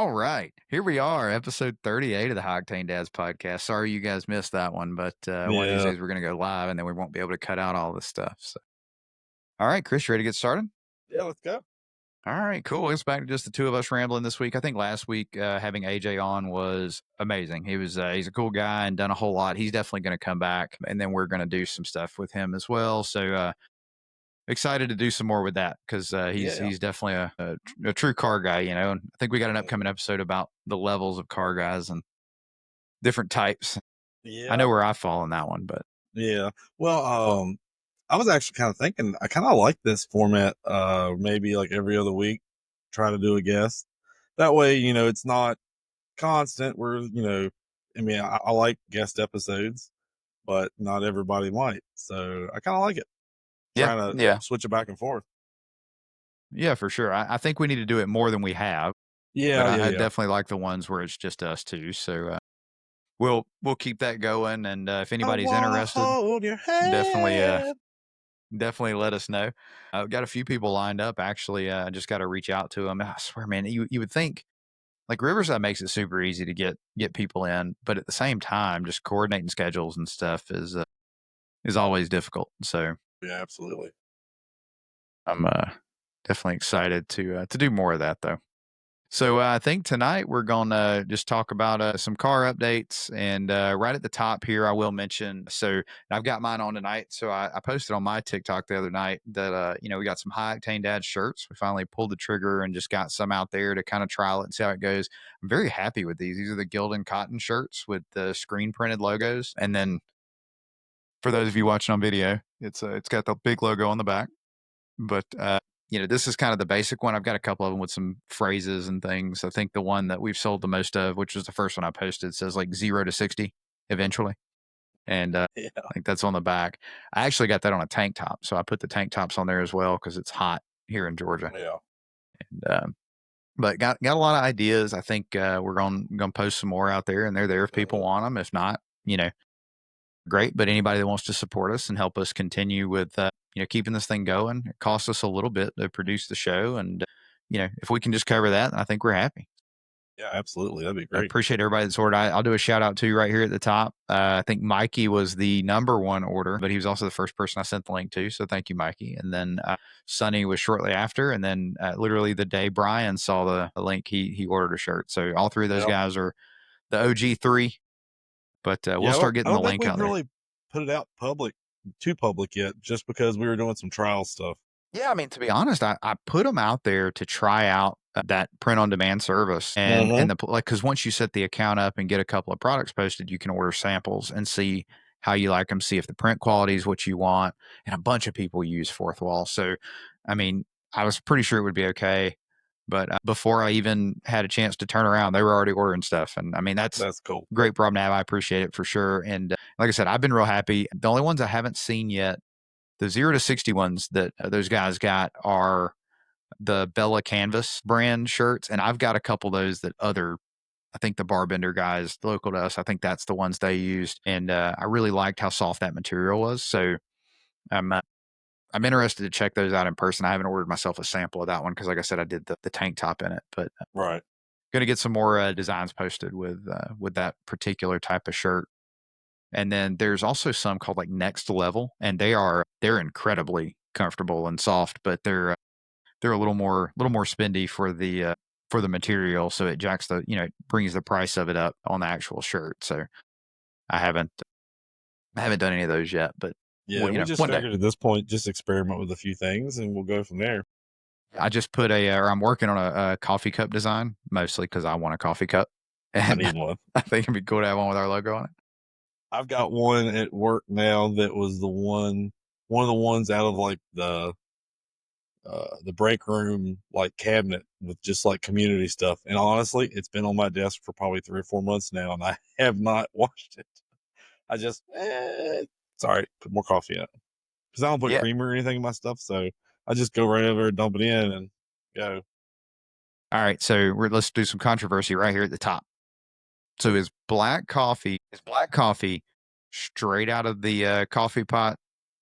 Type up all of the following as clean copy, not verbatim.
All right. Here we are, episode 38 of the Octane Dads podcast. Sorry you guys missed that one, but one of these Yeah. days we're going to go live and then we won't be able to cut out all this stuff. So, all right, Chris, you ready to get started? Yeah, let's go. All right, cool. It's back to just the two of us rambling this week. I think last week having AJ on was amazing. He's a cool guy and done a whole lot. He's definitely going to come back, and then we're going to do some stuff with him as well. So excited to do some more with that because Yeah. he's definitely a true car guy, you know. And I think we got an upcoming episode about the levels of car guys and different types. I Yeah. know where I fall in that one, but Yeah. Well, I was actually kind of thinking I kind of like this format, maybe like every other week, try to do a guest. That way, it's not constant. I mean, I like guest episodes, but not everybody might. So I kind of like it. yeah, Trying to yeah, switch it back and forth. yeah, for sure. I think we need to do it more than we have, but Yeah, yeah, I yeah. definitely like the ones where it's just us two. So we'll keep that going, and if I anybody's wanna interested, hold your definitely hand. definitely let us know. I've got a few people lined up. Actually, I just got to reach out to them. I swear, man, you would think. Like Riverside makes it super easy to get people in, but at the same time, just coordinating schedules and stuff is always difficult. So Yeah, absolutely. I'm definitely excited to do more of that though. So I think tonight we're gonna just talk about some car updates, and right at the top here, I will mention. So I've got mine on tonight. So I posted on my TikTok the other night that we got some high octane dad shirts. We finally pulled the trigger and just got some out there to kind of trial it and see how it goes. I'm very happy with these. These are the Gildan cotton shirts with the screen printed logos, and then for those of you watching on video, it's got the big logo on the back, but this is kind of the basic one. I've got a couple of them with some phrases and things. I think the one that we've sold the most of, which was the first one I posted, says like 0 to 60 eventually. And Yeah. I think that's on the back. I actually got that on a tank top. So I put the tank tops on there as well because it's hot here in Georgia. Yeah. And, but got a lot of ideas. I think we're gonna post some more out there, and they're there if people want them. If not, great. But anybody that wants to support us and help us continue with keeping this thing going, it costs us a little bit to produce the show, and if we can just cover that, I think we're happy. Yeah, absolutely. That'd be I great. appreciate everybody that's ordered. I'll do a shout out to right here at the top. I think Mikey was the number one order, but he was also the first person I sent the link to. So thank you, Mikey. And then Sonny was shortly after, and then literally the day Brian saw the link, he ordered a shirt. So all three of those Yeah. guys are the OG three. But we'll Yeah, start I getting the don't think link we've out there. really put it out too public yet, just because we were doing some trial stuff. Yeah, I mean, to be honest, I put them out there to try out that print on demand service, and Mhm. because once you set the account up and get a couple of products posted, you can order samples and see how you like them, see if the print quality is what you want. And a bunch of people use fourth wall, so I mean, I was pretty sure it would be okay. But before I even had a chance to turn around, they were already ordering stuff, and I mean that's That's cool. a great problem to have. I appreciate it for sure, and like I said, I've been real happy. The only ones I haven't seen yet, the 0 to 60 ones that those guys got are the Bella Canvas brand shirts. And I've got a couple of those I think the Barbender guys local to us, I think that's the ones they used. And I really liked how soft that material was. So I'm, uh, I'm interested to check those out in person. I haven't ordered myself a sample of that one because, like I said, I did the tank top in it. But Right. going to get some more designs posted with that particular type of shirt. And then there's also some called like Next Level, and they're incredibly comfortable and soft, but they're a little more spendy for the material, so it jacks it brings the price of it up on the actual shirt. So I haven't done any of those yet, but Yeah, we just one day. figured at this point, just experiment with a few things, and we'll go from there. I just put or I'm working on a coffee cup design mostly because I want a coffee cup, I and need one. I think it'd be cool to have one with our logo on it. I've got one at work now that was one of the ones out of like the break room like cabinet with just like community stuff. And honestly, it's been on my desk for probably 3 or 4 months now, and I have not washed it. I just, sorry, put more coffee in it because I don't put Yeah. creamer or anything in my stuff. So I just go right over, dump it in, and go. All right. So let's do some controversy right here at the top. So is black coffee straight out of the coffee pot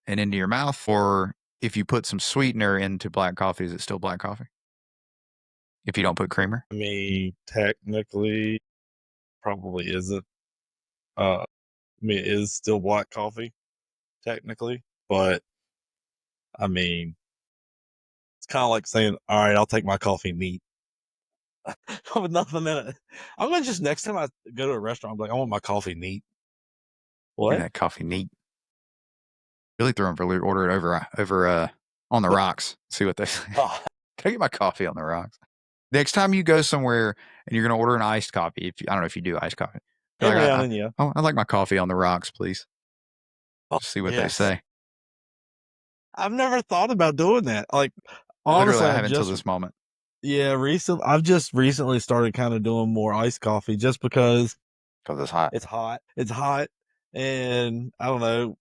and into your mouth, or if you put some sweetener into black coffee, is it still black coffee? if you don't put creamer? I mean, technically, probably isn't. I mean, it is still black coffee, technically, but I mean, it's kind of like saying, all right, I'll take my coffee neat. With nothing in it. I'm gonna just next time I go to a restaurant, I'm like, I want my coffee neat. Bring What? that coffee neat. Really throw them for a loop. Order it over on the rocks. See what they say. Oh, Can I get my coffee on the rocks? Next time you go somewhere and you're going to order an iced coffee, I don't know if you do iced coffee. Be every like, now and then, yeah. I'd like my coffee on the rocks, please. Oh, Just see what they yes. say. I've never thought about doing that. Like, Literally, honestly, I haven't until this moment. yeah, I've just recently started kind of doing more iced coffee just because It's hot. it's hot. It's hot, and I don't know.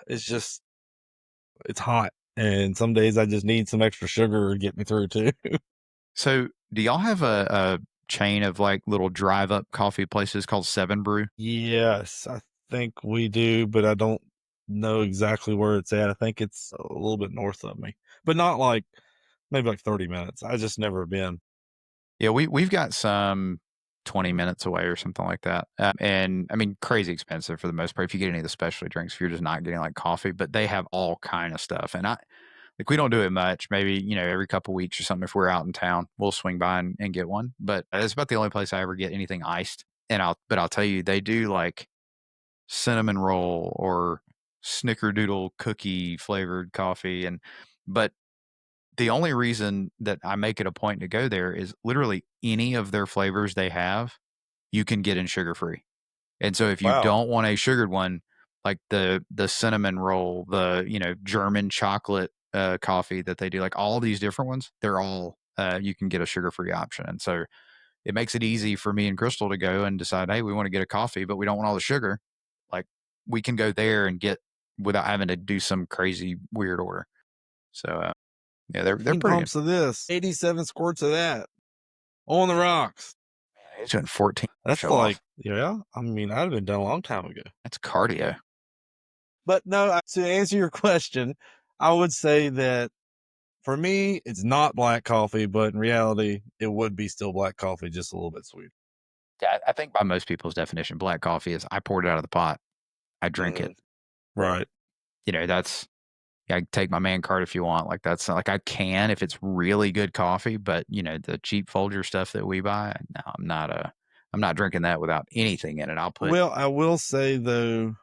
It's just it's hot, and some days I just need some extra sugar to get me through too. So, do y'all have a chain of like little drive up coffee places called Seven Brew? Yes, I think we do, but I don't know exactly where it's at. I think it's a little bit north of me, but not like maybe like 30 minutes. I just never been. Yeah, we've got some 20 minutes away or something like that. And I mean, crazy expensive for the most part. If you get any of the specialty drinks, if you're just not getting like coffee, but they have all kind of stuff. And like we don't do it much. Maybe every couple weeks or something. If we're out in town, we'll swing by and get one. But it's about the only place I ever get anything iced. And I'll tell you, they do like cinnamon roll or snickerdoodle cookie flavored coffee. But the only reason that I make it a point to go there is literally any of their flavors they have, you can get in sugar free. And so if you Wow. don't want a sugared one, like the cinnamon roll, the German chocolate coffee that they do, like all these different ones, they're all you can get a sugar free option. And so it makes it easy for me and Crystal to go and decide, hey, we want to get a coffee, but we don't want all the sugar. Like we can go there and get without having to do some crazy weird order. So yeah, they're 15 pretty good. pumps of this, 87 squirts of that on the rocks. He's doing 14. That's Show like, off. yeah, I mean, I'd have been done a long time ago. That's cardio. But no, to answer your question, I would say that for me, it's not black coffee, but in reality, it would be still black coffee, just a little bit sweet. Yeah, I think by most people's definition, black coffee is I poured it out of the pot, I drink it. Right. That's I take my man card if you want. Like that's like I can if it's really good coffee, but the cheap Folger stuff that we buy, no, I'm not drinking that without anything in it. I'll put. Well, I will say though,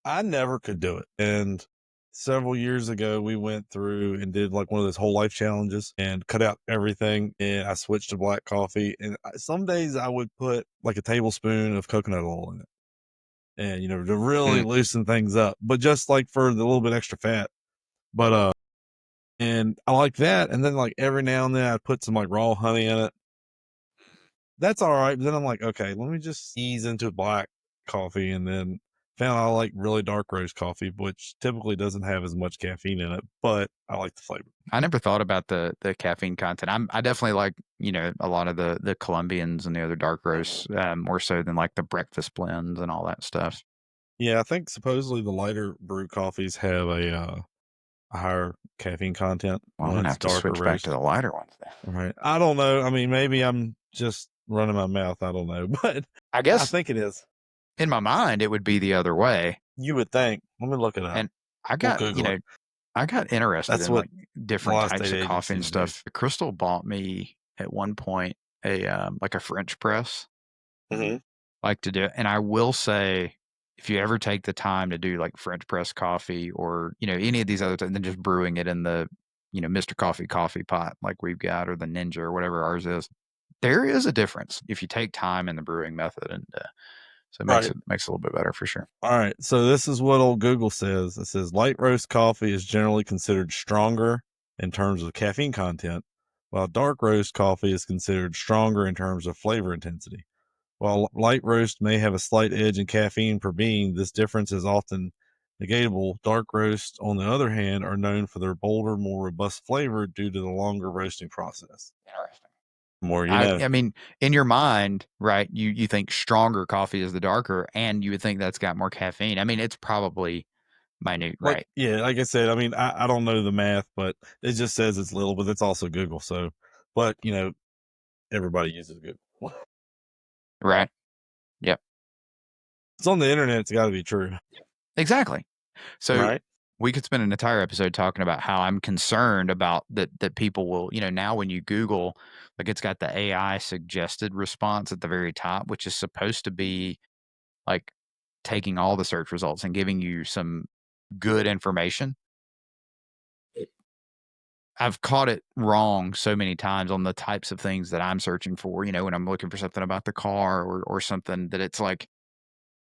I never could do it. And several years ago, we went through and did like one of those whole life challenges and cut out everything. And I switched to black coffee. And some days I would put like a tablespoon of coconut oil in it. And, to really loosen things up, but just like for the little bit extra fat. But, and I like that. And then like every now and then I'd put some like raw honey in it. That's all right. But then I'm like, okay, let me just ease into black coffee, and then found I like really dark roast coffee, which typically doesn't have as much caffeine in it, but I like the flavor. I never thought about the caffeine content. I definitely like a lot of the Colombians and the other dark roasts more so than like the breakfast blends and all that stuff. Yeah, I think supposedly the lighter brew coffees have a higher caffeine content Well, I'm when gonna it's have to darker switch back roast. to the lighter ones then. Right. I don't know. I mean, maybe I'm just running my mouth. I don't know, but I I guess think it is. in my mind it would be the other way. You would think. Let me look it up. And I We'll got Google it. I got interested That's in what like a different lot of types state of coffee and agencies do. stuff. Crystal bought me at one point a like a French press, like to do it. And I will say, if you ever take the time to do like French press coffee or any of these other things, than just brewing it in the Mr. Coffee pot like we've got, or the Ninja or whatever ours is, there is a difference if you take time in the brewing method, and so it makes it a little bit better for sure. All right. So this is what old Google says. It says light roast coffee is generally considered stronger in terms of caffeine content, while dark roast coffee is considered stronger in terms of flavor intensity. While light roast may have a slight edge in caffeine per bean, this difference is often negatable. Dark roasts, on the other hand, are known for their bolder, more robust flavor due to the longer roasting process. Interesting. More you know. I mean, in your mind, right? You think stronger coffee is the darker, and you would think that's got more caffeine. I mean, it's probably minute, Like, right? yeah, like I said, I mean, I don't know the math, but it just says it's little, but it's also Google. So but everybody uses Google. Right. Yep. It's on the internet. It's got to be true, Exactly. So right? we could spend an entire episode talking about how I'm concerned about that people will, now when you Google, like it's got the AI suggested response at the very top, which is supposed to be like taking all the search results and giving you some good information. I've caught it wrong so many times on the types of things that I'm searching for, when I'm looking for something about the car or something that it's like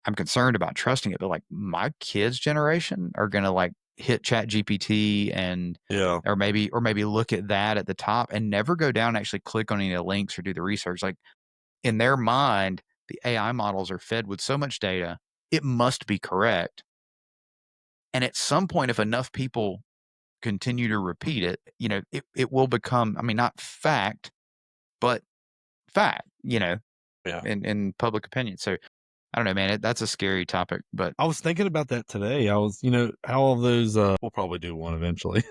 I'm concerned about trusting it, but like my kids' generation are gonna like hit Chat GPT and Yeah, or maybe look at that at the top and never go down and actually click on any of the links or do the research. Like in their mind, the AI models are fed with so much data, it must be correct. And at some point, if enough people continue to repeat it, it will become, I mean, not fact, but fact, yeah. in public opinion. So I don't know, man. That's a scary topic, but I was thinking about that today. I was, how all those, we'll probably do one eventually.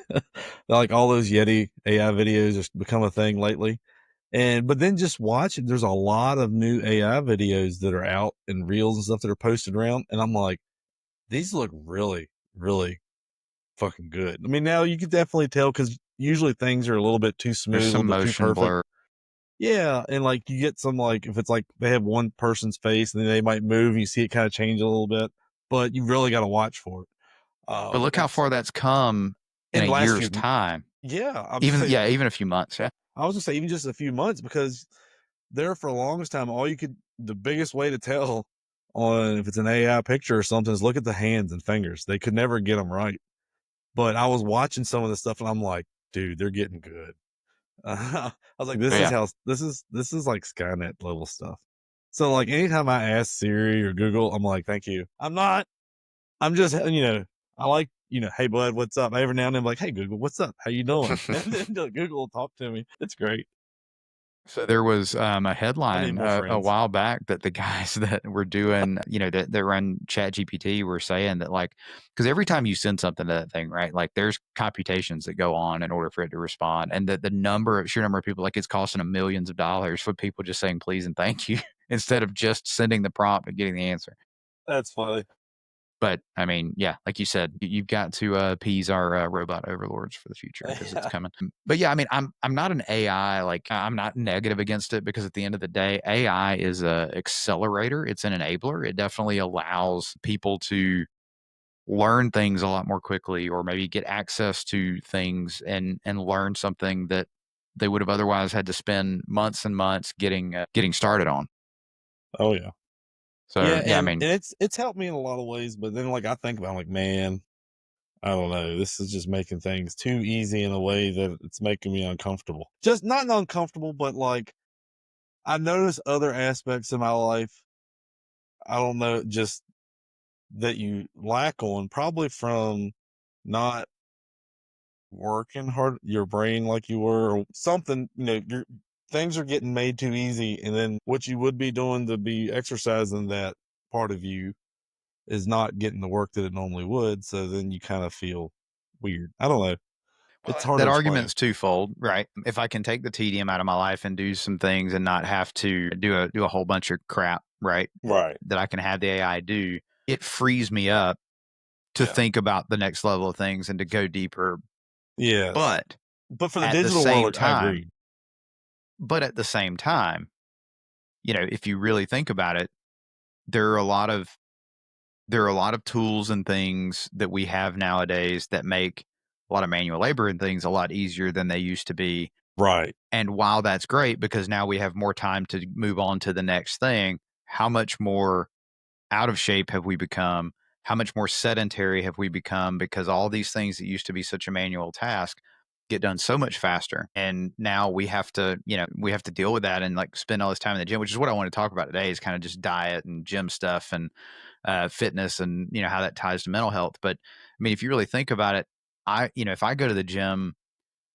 Like all those Yeti AI videos just become a thing lately. But then just watch it. There's a lot of new AI videos that are out and reels and stuff that are posted around. And I'm like, these look really, really fucking good. I mean, now you can definitely tell because usually things are a little bit too there's smooth, a little some bit too motion perfect. blur. Yeah. And like you get some, like, if it's like they have one person's face and then they might move and you see it kind of change a little bit, but you really got to watch for it. But look how That's far that's come in in a the last year's few, time. yeah. Even yeah, even a few months, yeah. I was gonna say even just a few months because there for the longest time, the biggest way to tell on if it's an AI picture or something is look at the hands and fingers. They could never get them right. But I was watching some of the stuff and I'm like, dude, they're getting good. I was like, But yeah. this is like Skynet level stuff. So like anytime I ask Siri or Google, I'm like, thank you. I'm just, I like, hey bud, what's up? Every now and then I'm like, hey Google, what's up? How you doing? And then Google will talk to me. It's great. So there was, a I need headline more a friends. while back that the guys that were doing, that run ChatGPT were saying that, like, because every time you send something to that thing, right, like, there's computations that go on in order for it to respond, and the sheer number of people, like, it's costing them millions of dollars for people just saying please and thank you instead of just sending the prompt and getting the answer. That's funny. But, I mean, yeah, like you said, you've got to, appease our, robot overlords for the future because it's coming. But, yeah, I mean, I'm not an AI, like, I'm not negative against it because at the end of the day, AI is a accelerator. It's an enabler. It definitely allows people to learn things a lot more quickly or maybe get access to things and learn something that they would have otherwise had to spend months and months getting started on. Oh yeah. So, Yeah, yeah, I and mean, it's helped me in a lot of ways, but then like I think about it, like, man, I don't know. This is just making things too easy in a way that it's making me uncomfortable. Just not uncomfortable, but like I notice other aspects of my life. I don't know, just that you lack on probably from not working hard your brain like you were or something, your things are getting made too easy and then what you would be doing to be exercising that part of you is not getting the work that it normally would. So then you kind of feel weird. I don't know. well, It's hard to that explain. argument's twofold, right? If I can take the tedium out of my life and do some things and not have to do a whole bunch of crap, right? Right. That I can have the AI do, it frees me up to Yeah. think about the next level of things and to go deeper. Yes. But But for the at the digital same world, I time, agree. but at the same time, if you really think about it, there are a lot of tools and things that we have nowadays that make a lot of manual labor and things a lot easier than they used to be. Right. And while that's great because now we have more time to move on to the next thing, how much more out of shape have we become? How much more sedentary have we become because all these things that used to be such a manual task get done so much faster. And now we have to deal with that and like spend all this time in the gym, which is what I want to talk about today is kind of just diet and gym stuff and fitness and how that ties to mental health. But I mean, if you really think about it, if I go to the gym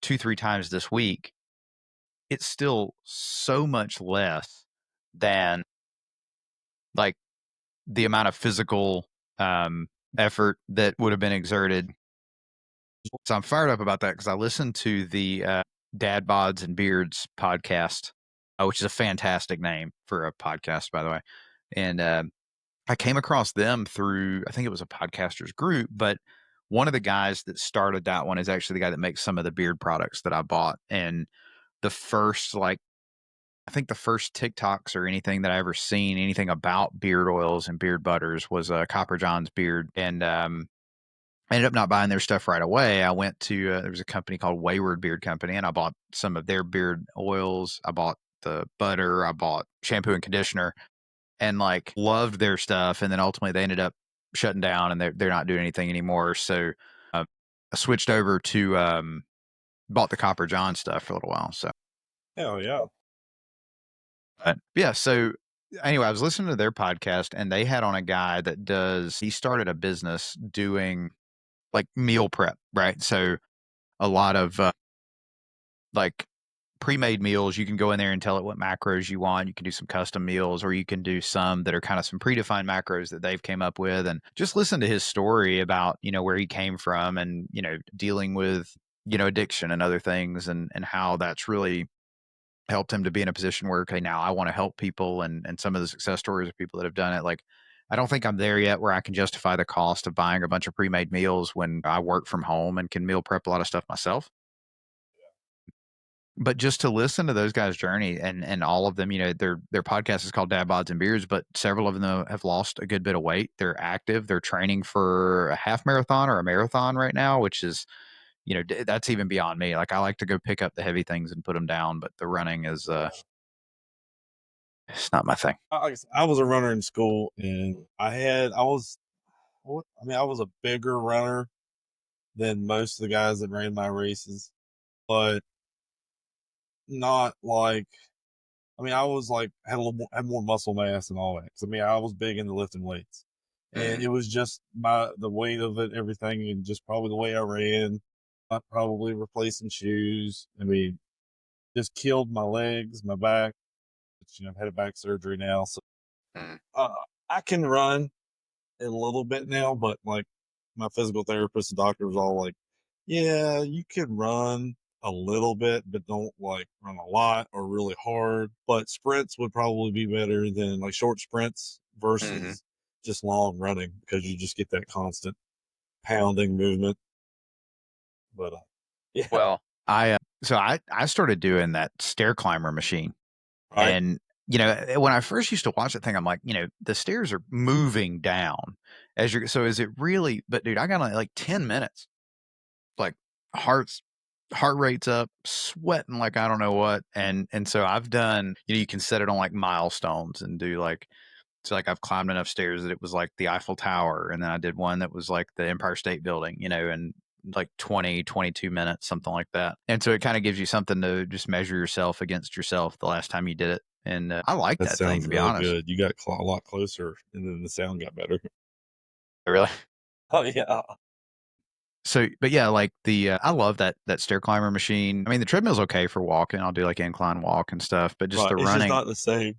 2-3 times this week, it's still so much less than like the amount of physical um, effort that would have been exerted. So I'm fired up about that because I listened to the Dad Bods and Beards podcast, which is a fantastic name for a podcast, by the way. And I came across them through, I think it was a podcasters group, but one of the guys that started that one is actually the guy that makes some of the beard products that I bought. And the first, like, I think the first TikToks or anything that I ever seen, anything about beard oils and beard butters was Copper John's beard. And I ended up not buying their stuff right away. I went to, there was a company called Wayward Beard Company, and I bought some of their beard oils. I bought the butter, I bought shampoo and conditioner, and like loved their stuff. And then ultimately they ended up shutting down and they're not doing anything anymore. So uh, I switched over to, bought the Copper John stuff for a little while. So, Hell yeah. but yeah. So anyway, I was listening to their podcast and they had on a guy that he started a business doing like meal prep, right? So a lot of like pre-made meals. You can go in there and tell it what macros you want. You can do some custom meals, or you can do some that are kind of some predefined macros that they've came up with. And just listen to his story about, where he came from and, dealing with, addiction and other things, and how that's really helped him to be in a position where, okay, now I want to help people. And some of the success stories of people that have done it. Like, I don't think I'm there yet where I can justify the cost of buying a bunch of pre-made meals when I work from home and can meal prep a lot of stuff myself. But just to listen to those guys' journey and all of them, their podcast is called Dad Bods and Beards, but several of them have lost a good bit of weight. They're active. They're training for a half marathon or a marathon right now, which is, that's even beyond me. Like, I like to go pick up the heavy things and put them down, but the running is, it's not my thing. I was a runner in school, and I was a bigger runner than most of the guys that ran my races, but not like, I was like, had more muscle mass and all that. 'Cause, I was big into lifting weights, and it was just the weight of it, everything, and just probably the way I ran. I probably replacing shoes. Just killed my legs, my back. Which, I've had a back surgery now, so Mm. I can run a little bit now, but like my physical therapist and doctor was all like, yeah, you can run a little bit, but don't like run a lot or really hard. But sprints would probably be better than like short sprints Mhm. versus just long running, because you just get that constant pounding movement. But yeah, Well, I started doing that stair climber machine. right. And, when I first used to watch that thing, I'm like, the stairs are moving down so is it really, but dude, I got like 10 minutes, like heart rate's up, sweating like I don't know what. And so I've done, you can set it on like milestones and do like, so like I've climbed enough stairs that it was like the Eiffel Tower. And then I did one that was like the Empire State Building, and like 20, 22 minutes, something like that. And so it kind of gives you something to just measure yourself against yourself the last time you did it. And I like That that thing, sounds to be really honest. good. You got a lot closer, and then the sound got better. Really. Oh yeah, So, but yeah, like I love that stair climber machine. I mean, the treadmill's okay for walking. I'll do like incline walk and stuff, but just right. the It's just running. not the same.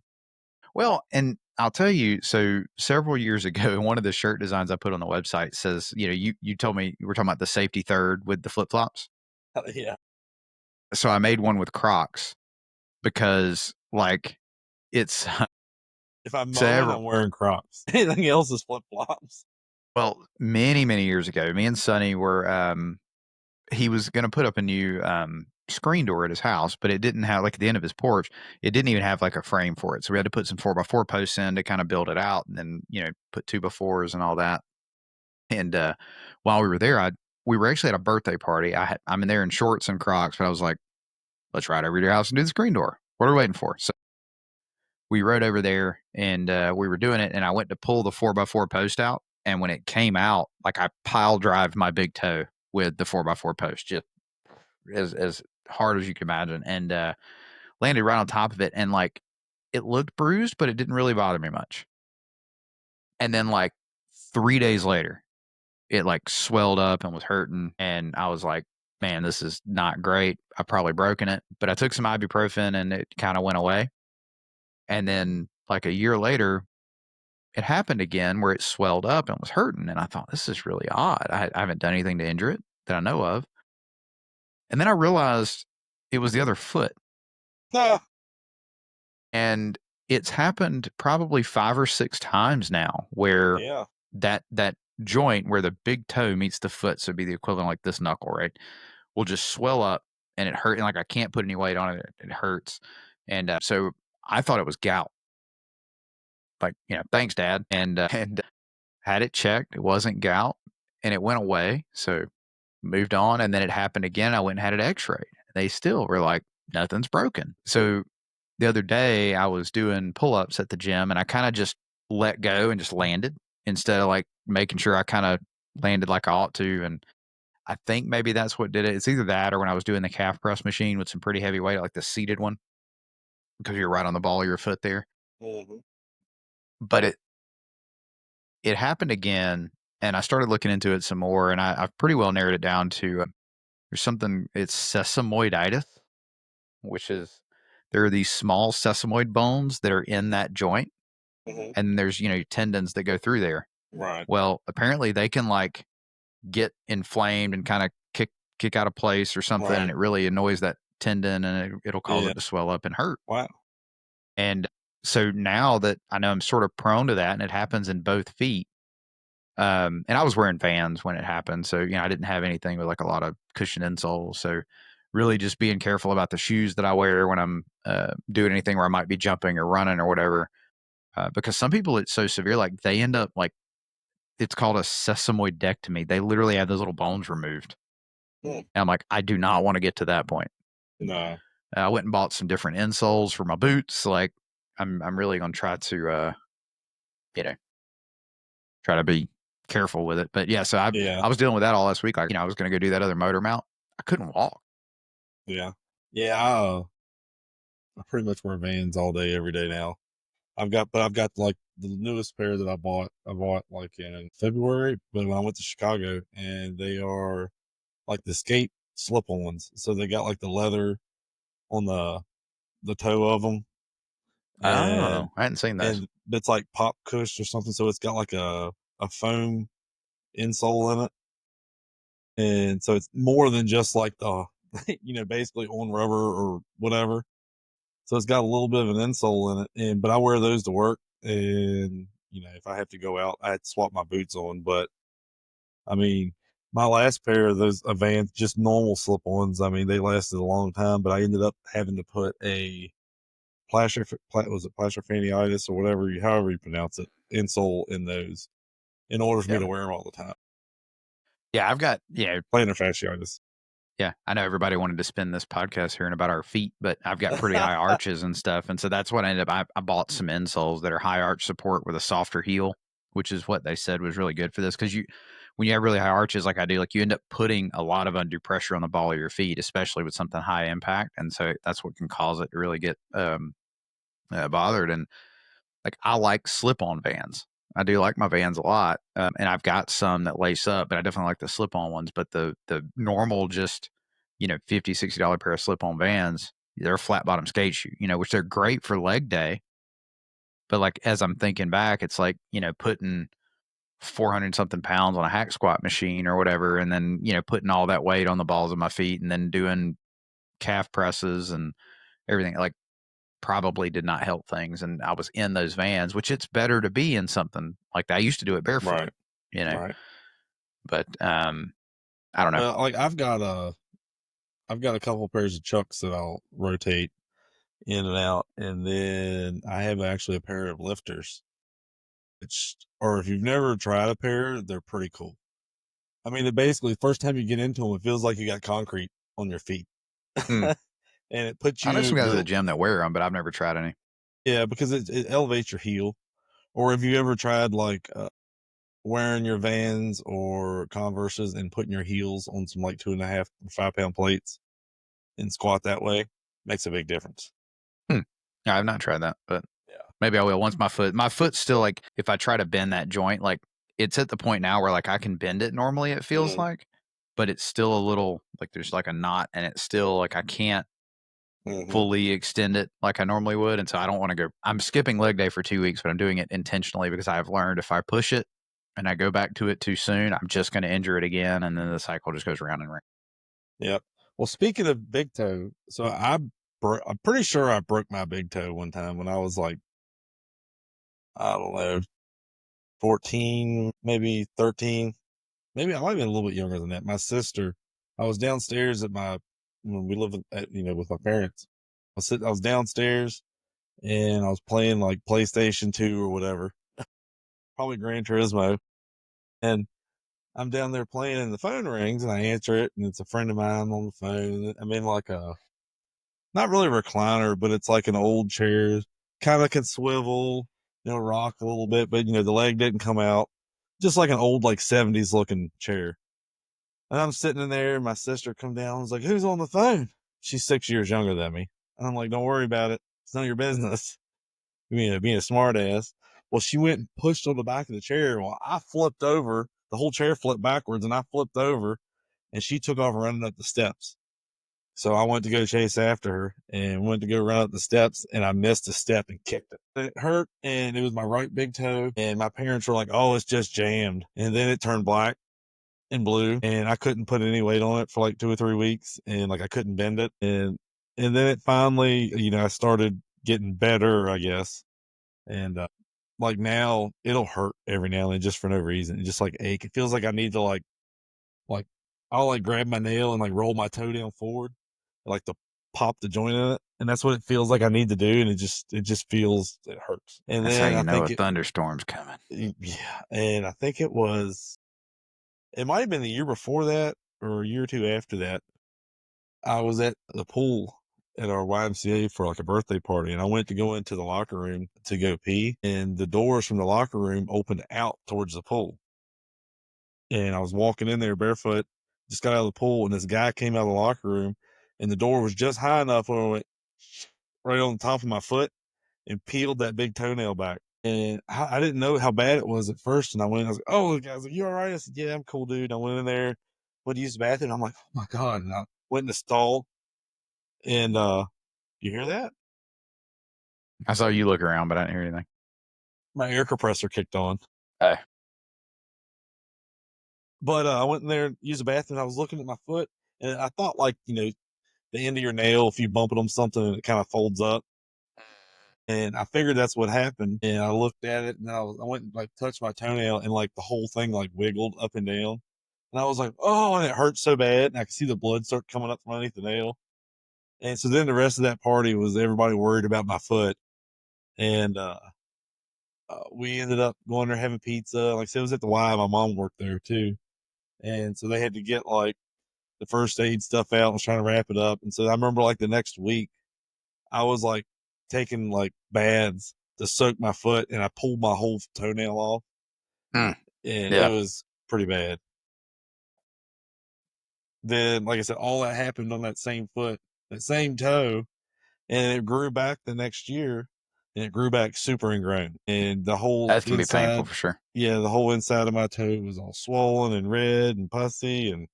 Well, and I'll tell you, so several years ago, one of the shirt designs I put on the website says, you told me you were talking about the safety third with the flip flops. Yeah. So I made one with Crocs because like it's If I'm mowing, several, I'm wearing Crocs. Anything else is flip flops. well, many, many years ago, me and Sonny were, he was going to put up a new, screen door at his house, but it didn't have, like, at the end of his porch, it didn't even have like a frame for it. So we had to put some 4x4 posts in to kind of build it out and then, put 2x4s and all that. And, while we were there, we were actually at a birthday party. I'm in there in shorts and Crocs, but I was like, let's ride over to your house and do the screen door. What are we waiting for? So we rode over there and, we were doing it and I went to pull the 4x4 post out. And when it came out, like I pile drived my big toe with the 4x4 post, just as hard as you can imagine, and landed right on top of it. And like it looked bruised, but it didn't really bother me much. And then like 3 days later, it like swelled up and was hurting. And I was like, man, this is not great. I probably broken it, but I took some ibuprofen and it kind of went away. And then like a year later, it happened again where it swelled up and was hurting. And I thought, this is really odd. I haven't done anything to injure it that I know of. And then I realized It was the other foot. Ah, And it's happened probably 5 or 6 times now where yeah. that joint where the big toe meets the foot, so it'd be the equivalent like this knuckle, right, will just swell up and it hurt, and, like, I can't put any weight on it. It hurts. And, so I thought it was gout. Like, "Thanks, dad." And, and had it checked. It wasn't gout, and it went away, so moved on, and then it happened again. I went and had it x-rayed. They still were like, "Nothing's broken." So the other day, I was doing pull-ups at the gym, and I kinda just let go and just landed instead of, like, making sure I kinda landed like I ought to, and I think maybe that's what did it. It's either that or when I was doing the calf press machine with some pretty heavy weight, like the seated one, because you're right on the ball of your foot there. Mhm. But it happened again, and I started looking into it some more, and I've pretty well narrowed it down to, there's something it's sesamoiditis, which is there are these small sesamoid bones that are in that joint, Mhm. and there's, tendons that go through there. Right. Well, apparently they can, like, get inflamed and kinda kick out of place or something, and Right. it really annoys that tendon, and it'll cause Yeah. it to swell up and hurt. Wow. And so now that I know I'm sort of prone to that and it happens in both feet, and I was wearing Vans when it happened, so, I didn't have anything with, like, a lot of cushion insoles, so really just being careful about the shoes that I wear when I'm, doing anything where I might be jumping or running or whatever, because some people, it's so severe, like, they end up, like, it's called a sesamoidectomy. They literally have those little bones removed, Mm. and I'm like, "I do not wanna get to that point." No. I went and bought some different insoles for my boots, like, I'm really gonna try to, you know, try to be careful with it. But yeah, so Yeah. I was dealing with that all last week. Like, I was gonna go do that other motor mount. I couldn't walk. Yeah. Yeah. I pretty much wear Vans all day, every day now. I've got like the newest pair that I bought. I bought like in February, but when I went to Chicago, and they are like the skate slip-ons. So they got like the leather on the toe of them, and Oh, I hadn't seen those. it's like pop cush or something. So it's got like a foam insole in it, and so it's more than just like the basically on rubber or whatever. So it's got a little bit of an insole in it, but I wear those to work. And if I have to go out, I had to swap my boots on. But I mean, my last pair of those Vans, just normal slip-ons, I mean, they lasted a long time. But I ended up having to put a was it plastrophanniitis or whatever, however you pronounce it, insole in those in order for me Yeah. to wear them all the time. Yeah, I've got, Plantar fasciitis. yeah, I know everybody wanted to spend this podcast hearing about our feet, but I've got pretty high arches and stuff. And so that's what I ended up. I bought some insoles that are high arch support with a softer heel, which is what they said was really good for this. Cause when you have really high arches like I do, like you end up putting a lot of undue pressure on the ball of your feet, especially with something high impact. And so that's what can cause it to really get bothered. And like I like slip-on Vans. I do like my Vans a lot, and I've got some that lace up, but I definitely like the slip-on ones. But the normal, just $50-$60 pair of slip-on Vans, they're a flat bottom skate shoe, which they're great for leg day. But like as I'm thinking back, it's like putting 400 something pounds on a hack squat machine or whatever, and then putting all that weight on the balls of my feet, and then doing calf presses and everything. Like probably did not help things, and I was in those Vans, which it's better to be in something like that. I used to do it barefoot, Right. you know, Right. but, I don't know. Well, like I've got a couple pairs of Chucks that I'll rotate in and out, and then I have actually a pair of lifters. Or if you've never tried a pair, they're pretty cool. I mean, they basically, first time you get into them, it feels like you got concrete on your feet, Mm. and it puts I know you some guys at the your gym that wear them, but I've never tried any. yeah, because it elevates your heel. Or if you ever tried like wearing your Vans or Converses and putting your heels on some like 2.5 or 5 pound plates and squat that way, makes a big difference. Hmm. Yeah, I've not tried that, but Yeah. maybe I will once my foot's still like, if I try to bend that joint, like it's at the point now where like I can bend it normally, it feels Mm-hmm. like, but it's still a little like there's like a knot, and it's still like I can't Mm-hmm. fully extend it like I normally would. And so I don't want to go. I'm skipping leg day for 2 weeks, but I'm doing it intentionally because I've learned if I push it and I go back to it too soon, I'm just going to injure it again. And then the cycle just goes round and round. Yep. Well, speaking of big toe, so I'm pretty sure I broke my big toe one time when I was like, I don't know, 14, maybe 13. Maybe I might have been a little bit younger than that. My sister, I was downstairs when we lived with my parents. I was downstairs and I was playing like PlayStation 2 or whatever, probably Gran Turismo. And I'm down there playing and the phone rings and I answer it and it's a friend of mine on the phone. I'm in like not really a recliner, but it's like an old chair, kind of can swivel, rock a little bit, but the leg didn't come out. Just like an old like 70s looking chair. And I'm sitting in there and my sister come down and was like, who's on the phone? She's 6 years younger than me. And I'm like, don't worry about it. It's none of your business. Being a smart ass. Well, she went and pushed on the back of the chair. Well, I flipped over. The whole chair flipped backwards and I flipped over and she took off running up the steps. So I went to go chase after her and went to go run up the steps and I missed a step and kicked it. It hurt and it was my right big toe. And my parents were like, oh, it's just jammed. And then it turned black and blue and I couldn't put any weight on it for like 2 or 3 weeks and like I couldn't bend it. And then it finally, I started getting better, I guess. And, like now it'll hurt every now and then just for no reason. It just like ache. It feels like I need to like I'll like grab my nail and like roll my toe down forward, like to pop the joint in it. And that's what it feels like I need to do. And it just feels, it hurts. And That's how then you I know think a thunderstorm's coming. yeah. And I think it might have been the year before that or a year or two after that. I was at the pool at our YMCA for like a birthday party and I went to go into the locker room to go pee and the doors from the locker room opened out towards the pool. And I was walking in there barefoot, just got out of the pool, and this guy came out of the locker room, and the door was just high enough where I went right on the top of my foot and peeled that big toenail back. And I didn't know how bad it was at first. And I was like, oh, the guy's like, you all right? I said, yeah, I'm cool, dude. I went in there, went to use the bathroom. I'm like, oh my God. And I went in the stall and, you hear that? I saw you look around, but I didn't hear anything. My air compressor kicked on. Oh. But I went in there, used the bathroom. I was looking at my foot and I thought like, the end of your nail, if you bump it on something and it kind of folds up. And I figured that's what happened. And I looked at it and I went and like touched my toenail and like the whole thing like wiggled up and down. And I was like, oh, and it hurt so bad. And I could see the blood start coming up from underneath the nail. And so then the rest of that party was everybody worried about my foot. And, we ended up going there having pizza. Like I said, it was at the Y. My mom worked there too. And so they had to get like the first aid stuff out and was trying to wrap it up. And so I remember like the next week, I was like taking like baths to soak my foot and I pulled my whole toenail off Mm, and it yeah. was pretty bad. Then, like I said, all that happened on that same foot, that same toe, and it grew back the next year and it grew back super ingrown. And the whole That can be painful inside, for sure. yeah, the whole inside of my toe was all swollen and red and pussy. And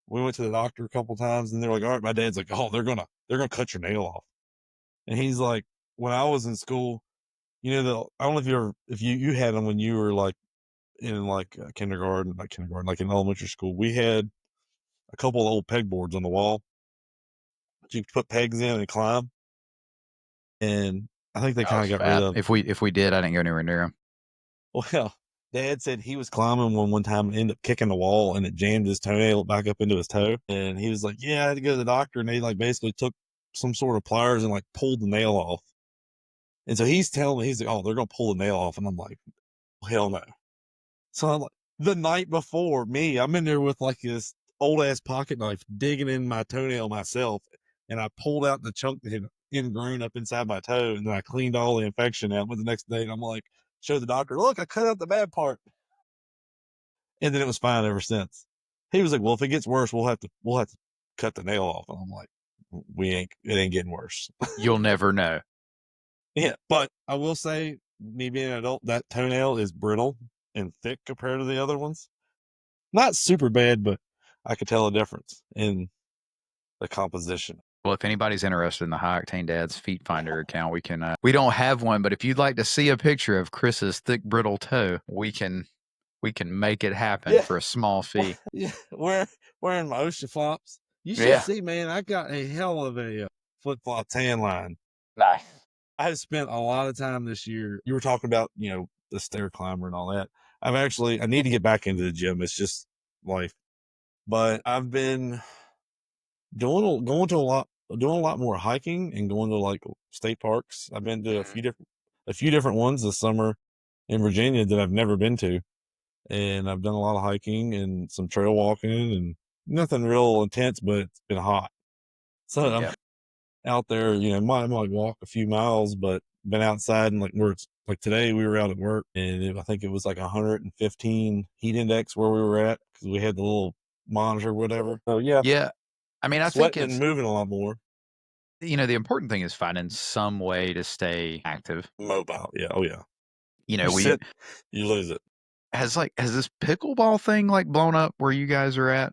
we went to the doctor a couple times and they're like, all right, my dad's like, oh, they're gonna cut your nail off. And he's like, when I was in school, I don't know if if you had them when you were like in like kindergarten, not kindergarten, like in elementary school. We had a couple of old pegboards on the wall that you could put pegs in and climb. And I think they That kind was of got rid bad. of. If we did, I didn't go anywhere near him. Well, Dad said he was climbing one time and ended up kicking the wall and it jammed his toenail back up into his toe. And he was like, yeah, I had to go to the doctor. And they like basically took some sort of pliers and like pulled the nail off. And so he's telling me, he's like, oh, they're going to pull the nail off. And I'm like, hell no. So I'm like, the night before, I'm in there with like this old ass pocket knife digging in my toenail myself. And I pulled out the chunk that had ingrown up inside my toe. And then I cleaned all the infection out. But the next day, and I'm like, show the doctor, look, I cut out the bad part. And then it was fine ever since. He was like, well, if it gets worse, we'll have to cut the nail off. And I'm like, it ain't getting worse. You'll never know. Yeah. But I will say, me being an adult, that toenail is brittle and thick compared to the other ones. Not super bad, but I could tell a difference in the composition. Well, if anybody's interested in the High Octane Dads Feet Finder account, we can. We don't have one, but if you'd like to see a picture of Chris's thick, brittle toe, we can make it happen Yeah. for a small fee. Yeah. Wearing my ocean flops You should Yeah. see, man. I got a hell of a flip flop tan line. Nice. I have spent a lot of time this year. You were talking about, the stair climber and all that. I need to get back into the gym. It's just life. But I've been going to doing a lot more hiking and going to like state parks. I've been to Mhm. a few different ones this summer in Virginia that I've never been to. And I've done a lot of hiking and some trail walking and nothing real intense, but it's been hot. So I'm Yep. out there, might walk a few miles, but been outside and like where it's like today we were out at work and I think it was like 115 heat index where we were at because we had the little monitor, whatever. So yeah, Yeah. I mean, I think sweating and it's, moving a lot more. the important thing is finding some way to stay active. Mobile. Yeah. Oh yeah. You You know, we sit, you lose it. has this pickleball thing like blown up where you guys are at?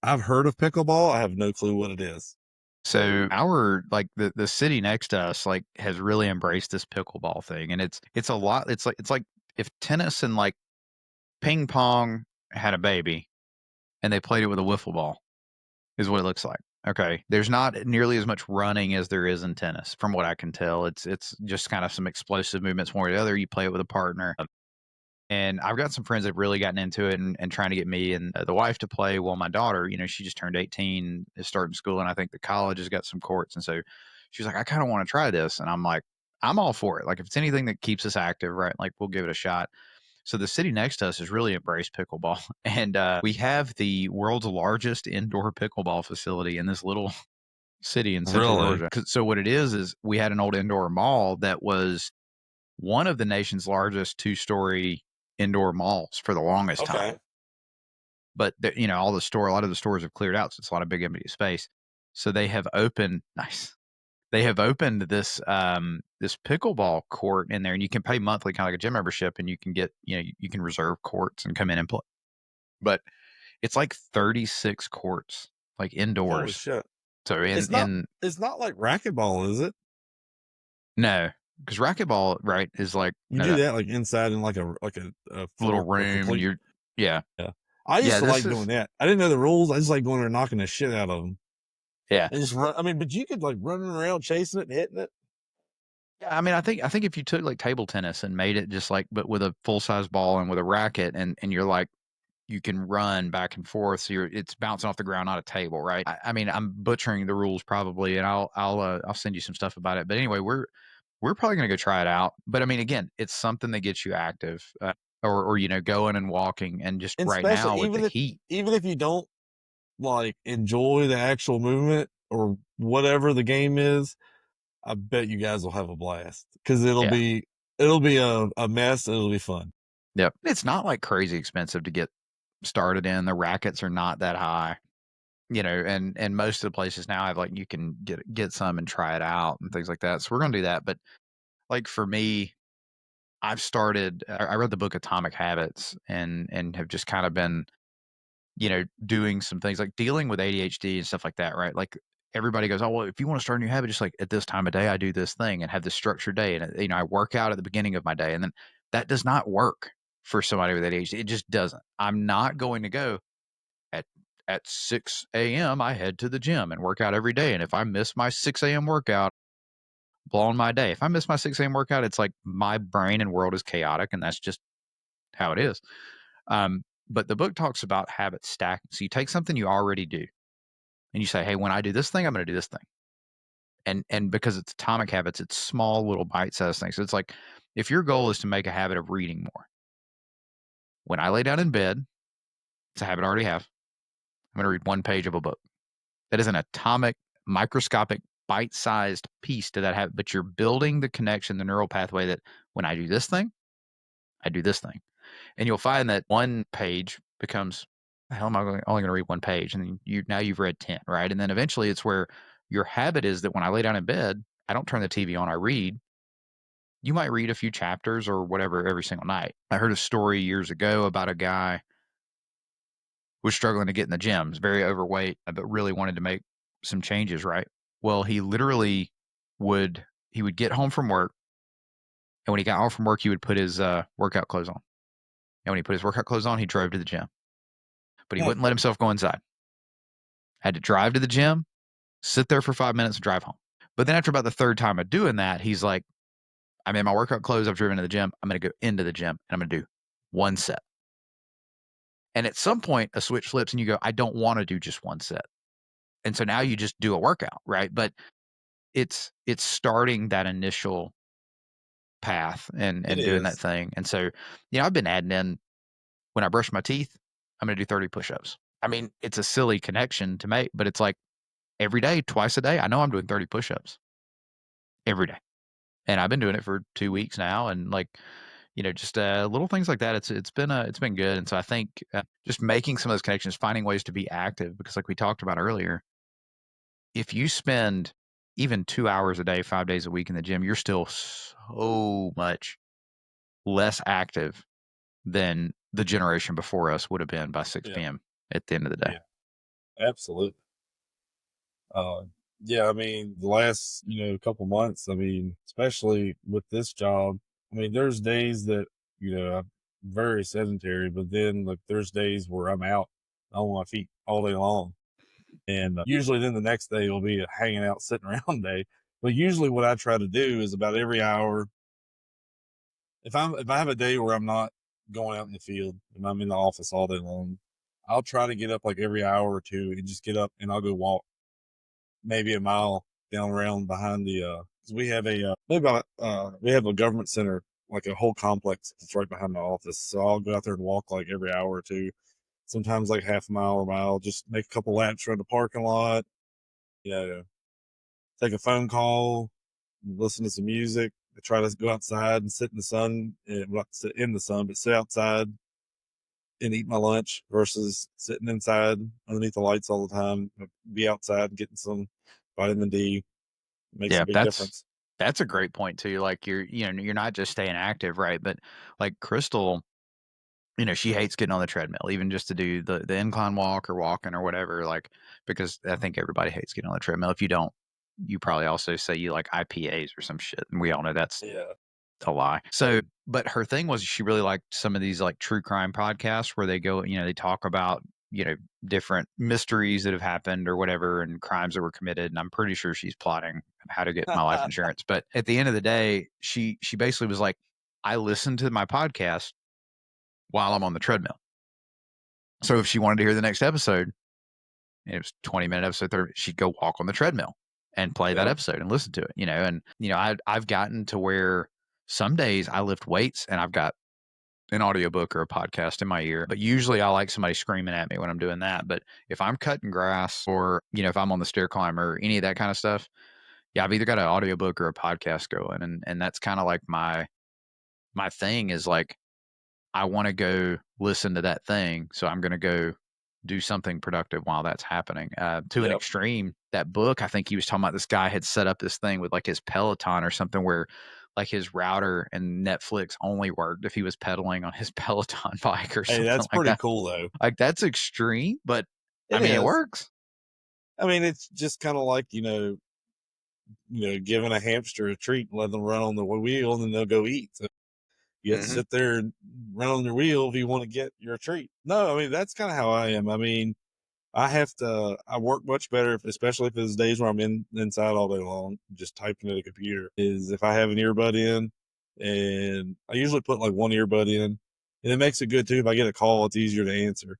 I've heard of pickleball. I have no clue what it is. So our like the city next to us like has really embraced this pickleball thing, and it's a lot. It's like if tennis and like ping pong had a baby and they played it with a wiffle ball is what it looks like. Okay, there's not nearly as much running as there is in tennis, from what I can tell. It's just kind of some explosive movements one way or the other. You play it with a partner. And I've got some friends that have really gotten into it and trying to get me and the wife to play. Well, my daughter, she just turned 18, is starting school, and I think the college has got some courts. And so she's like, I kind of want to try this. And I'm like, I'm all for it. Like, if it's anything that keeps us active, right? Like, we'll give it a shot. So the city next to us has really embraced pickleball. And we have the world's largest indoor pickleball facility in this little city in central Really? Georgia. So what it is we had an old indoor mall that was one of the nation's largest two-story indoor malls for the longest time. Okay. But a lot of the stores have cleared out, so it's a lot of big empty space. So they have opened nice. They have opened this pickleball court in there, and you can pay monthly, kind of like a gym membership, and you can get you can reserve courts and come in and play. But it's like 36 courts, like Holy indoors. shit. So It's not, it's not like racquetball, is it? no, because racquetball, right, is like You do that like inside in like a little floor, a room, and complete. yeah. Yeah. I used Yeah, to this like is doing that. I didn't know the rules. I just like going there and knocking the shit out of them. yeah. And just run. I mean, but you could like running around chasing it and hitting it. Yeah, I mean, I think if you took like table tennis and made it just like, but with a full size ball and with a racket, and you're like, you can run back and forth, so it's bouncing off the ground, not a table, right? I mean, I'm butchering the rules probably, and I'll send you some stuff about it. But anyway, we're probably gonna go try it out. But I mean, again, it's something that gets you active, or going and walking, and just And right especially now with the heat. even if you don't like enjoy the actual movement or whatever the game is, I bet you guys will have a blast because Yeah, it'll be a mess and it'll be fun. yep. It's not like crazy expensive to get started in. The rackets are not that high. And most of the places now have like you can get some and try it out and things like that. So we're gonna do that. But like for me, I've started. I read the book Atomic Habits and have just kind of been doing some things like dealing with ADHD and stuff like that. Right? Like everybody goes, oh well, if you want to start a new habit, just like at this time of day, I do this thing and have this structured day, and I work out at the beginning of my day, and then that does not work for somebody with ADHD. It just doesn't. I'm not going to go at 6 a.m. I head to the gym and work out every day. And if I miss my 6 a.m. workout, blowing my day. If I miss my 6 a.m. workout, it's like my brain and world is chaotic, and that's just how it is. But the book talks about habit stacking. So you take something you already do, and you say, "Hey, when I do this thing, I'm going to do this thing." And because it's atomic habits, it's small little bite-sized things. So it's like if your goal is to make a habit of reading more, when I lay down in bed, it's a habit I already have. I'm going to read one page of a book. That is an atomic, microscopic, bite-sized piece to that habit, but you're building the connection, the neural pathway that when I do this thing, I do this thing. And you'll find that one page becomes, the hell am I only going to read one page? And then now you've read 10, right? And then eventually it's where your habit is that when I lay down in bed, I don't turn the TV on, I read. You might read a few chapters or whatever every single night. I heard a story years ago about a guy was struggling to get in the gym, was very overweight, but really wanted to make some changes, right? Well, he literally would get home from work, and when he got home from work, he would put his workout clothes on. And when he put his workout clothes on, he drove to the gym, but he Yeah. wouldn't let himself go inside. I had to drive to the gym, sit there for 5 minutes, and drive home. But then after about the third time of doing that, he's like, I'm in my workout clothes. I've driven to the gym. I'm going to go into the gym and I'm going to do one set. And at some point, a switch flips and you go, I don't want to do just one set. And so now you just do a workout, right? But it's starting that initial path It and doing that is. thing. And so, I've been adding in when I brush my teeth, I'm going to do 30 push-ups. I mean, it's a silly connection to make, but it's like every day, twice a day, I know I'm doing 30 push-ups every day. And I've been doing it for 2 weeks now, and, like, just, little things like that, it's been good, and so I think, just making some of those connections, finding ways to be active, because like we talked about earlier, if you spend even 2 hours a day, 5 days a week in the gym, you're still so much less active than the generation before us would have been by 6 Yeah. PM at the end of the day. Yeah. Absolutely. Yeah, I mean, the last, couple months, I mean, especially with this job, I mean, there's days that, I'm very sedentary, but then like there's days where I'm out on my feet all day long. And usually then the next day will be a hanging out, sitting around day. But usually what I try to do is about every hour, if I have a day where I'm not going out in the field and I'm in the office all day long, I'll try to get up like every hour or two and just get up and I'll go walk maybe a mile down around behind the 'cause we have a we have a government center, like a whole complex that's right behind my office. So I'll go out there and walk like every hour or two, sometimes like half a mile or a mile, just make a couple laps around the parking lot, you know, take a phone call, listen to some music. I try to go outside and sit in the sun, and not sit in the sun, but sit outside and eat my lunch versus sitting inside underneath the lights all the time. Be outside getting some vitamin D makes a Yeah, big difference. that's a great point too, like, you're not just staying active, right? But, like, Crystal, she hates getting on the treadmill, even just to do the incline walk or walking or whatever, like, because I think everybody hates getting on the treadmill. If you don't, you probably also say you like IPAs or some shit, and we all know that's Yeah. a lie. So, but her thing was she really liked some of these, like, true crime podcasts where they go, they talk about, different mysteries that have happened or whatever and crimes that were committed, and I'm pretty sure she's plotting how to get my life insurance. But at the end of the day, she basically was like, "I listen to my podcast while I'm on the treadmill." So if she wanted to hear the next episode, and it was 20-minute episode, she'd go walk on the treadmill and play that Yep. episode and listen to it, and, I've gotten to where some days I lift weights and I've got an audiobook or a podcast in my ear, but usually I like somebody screaming at me when I'm doing that. But if I'm cutting grass or, if I'm on the stair climber or any of that kind of stuff, yeah, I've either got an audiobook or a podcast going. And that's kind of like my thing is like, I want to go listen to that thing. So I'm going to go do something productive while that's happening. To an Yep. extreme, that book, I think he was talking about this guy had set up this thing with like his Peloton or something where like his router and Netflix only worked if he was pedaling on his Peloton bike or Hey, something that's like pretty that. cool though. Like that's extreme, but I It mean, it is. works. I mean, it's just kind of like, giving a hamster a treat and let them run on the wheel and then they'll go eat. So you have to Hmm. sit there and run on your wheel if you want to get your treat. No, I mean, that's kind of how I am. I mean, I work much better, especially if there's days where I'm inside all day long, just typing at a computer, is if I have an earbud in, and I usually put like one earbud in, and it makes it good too. If I get a call, it's easier to answer.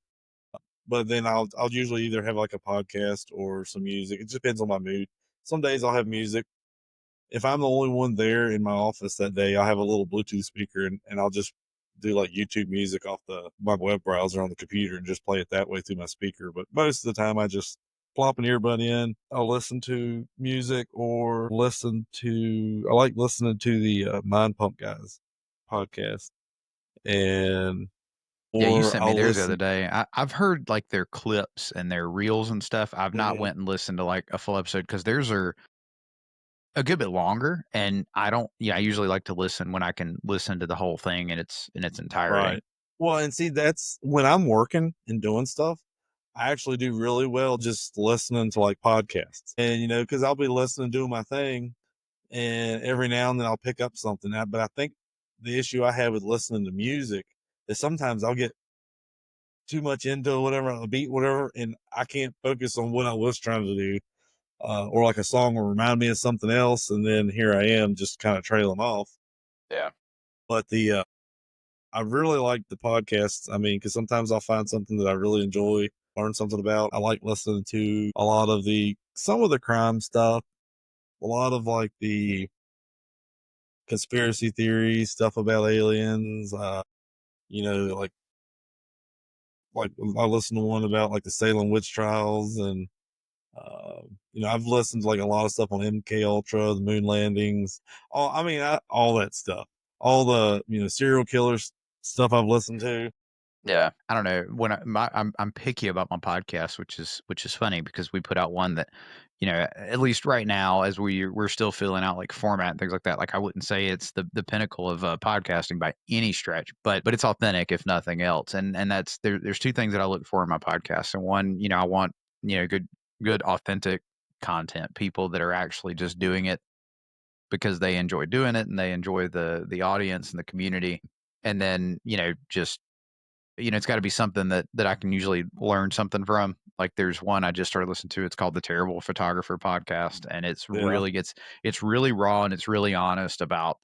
But then I'll usually either have like a podcast or some music. It just depends on my mood. Some days I'll have music. If I'm the only one there in my office that day, I'll have a little Bluetooth speaker and I'll just do like YouTube music off my web browser on the computer and just play it that way through my speaker. But most of the time I just plop an earbud in. I'll listen to music or I like listening to the Mind Pump guys podcast, and Yeah, you or sent me I'll theirs the other listen. day. I've heard like their clips and their reels and stuff. I've not Mhm. went and listened to like a full episode because theirs are a good bit longer, and I don't yeah, I usually like to listen when I can listen to the whole thing in its entirety. Right. Well, and see, that's when I'm working and doing stuff, I actually do really well just listening to like podcasts. And, because I'll be listening, doing my thing, and every now and then I'll pick up something. But I think the issue I have with listening to music is sometimes I'll get too much into whatever on the beat, whatever, and I can't focus on what I was trying to do. Or like a song will remind me of something else, and then here I am just kind of trailing off. Yeah. But I really like the podcasts. I mean, because sometimes I'll find something that I really enjoy, learn something about. I like listening to a lot of some of the crime stuff, a lot of like the conspiracy theories, stuff about aliens. You know, like I listened to one about like the Salem witch trials, and I've listened to like a lot of stuff on MK Ultra, the moon landings, all that stuff, all the serial killers stuff I've listened to. Yeah, I don't know. When I'm picky about my podcast, which is funny because we put out one that, at least right now, as we're still filling out like format and things like that. Like I wouldn't say it's the pinnacle of podcasting by any stretch, but it's authentic if nothing else. And that's there's two things that I look for in my podcast. And one, I want good authentic content, people that are actually just doing it because they enjoy doing it and they enjoy the audience and the community. And then just it's got to be something that I can usually learn something from. Like there's one I just started listening to. It's called the Terrible Photographer Podcast, and Yeah. it's really raw and it's really honest about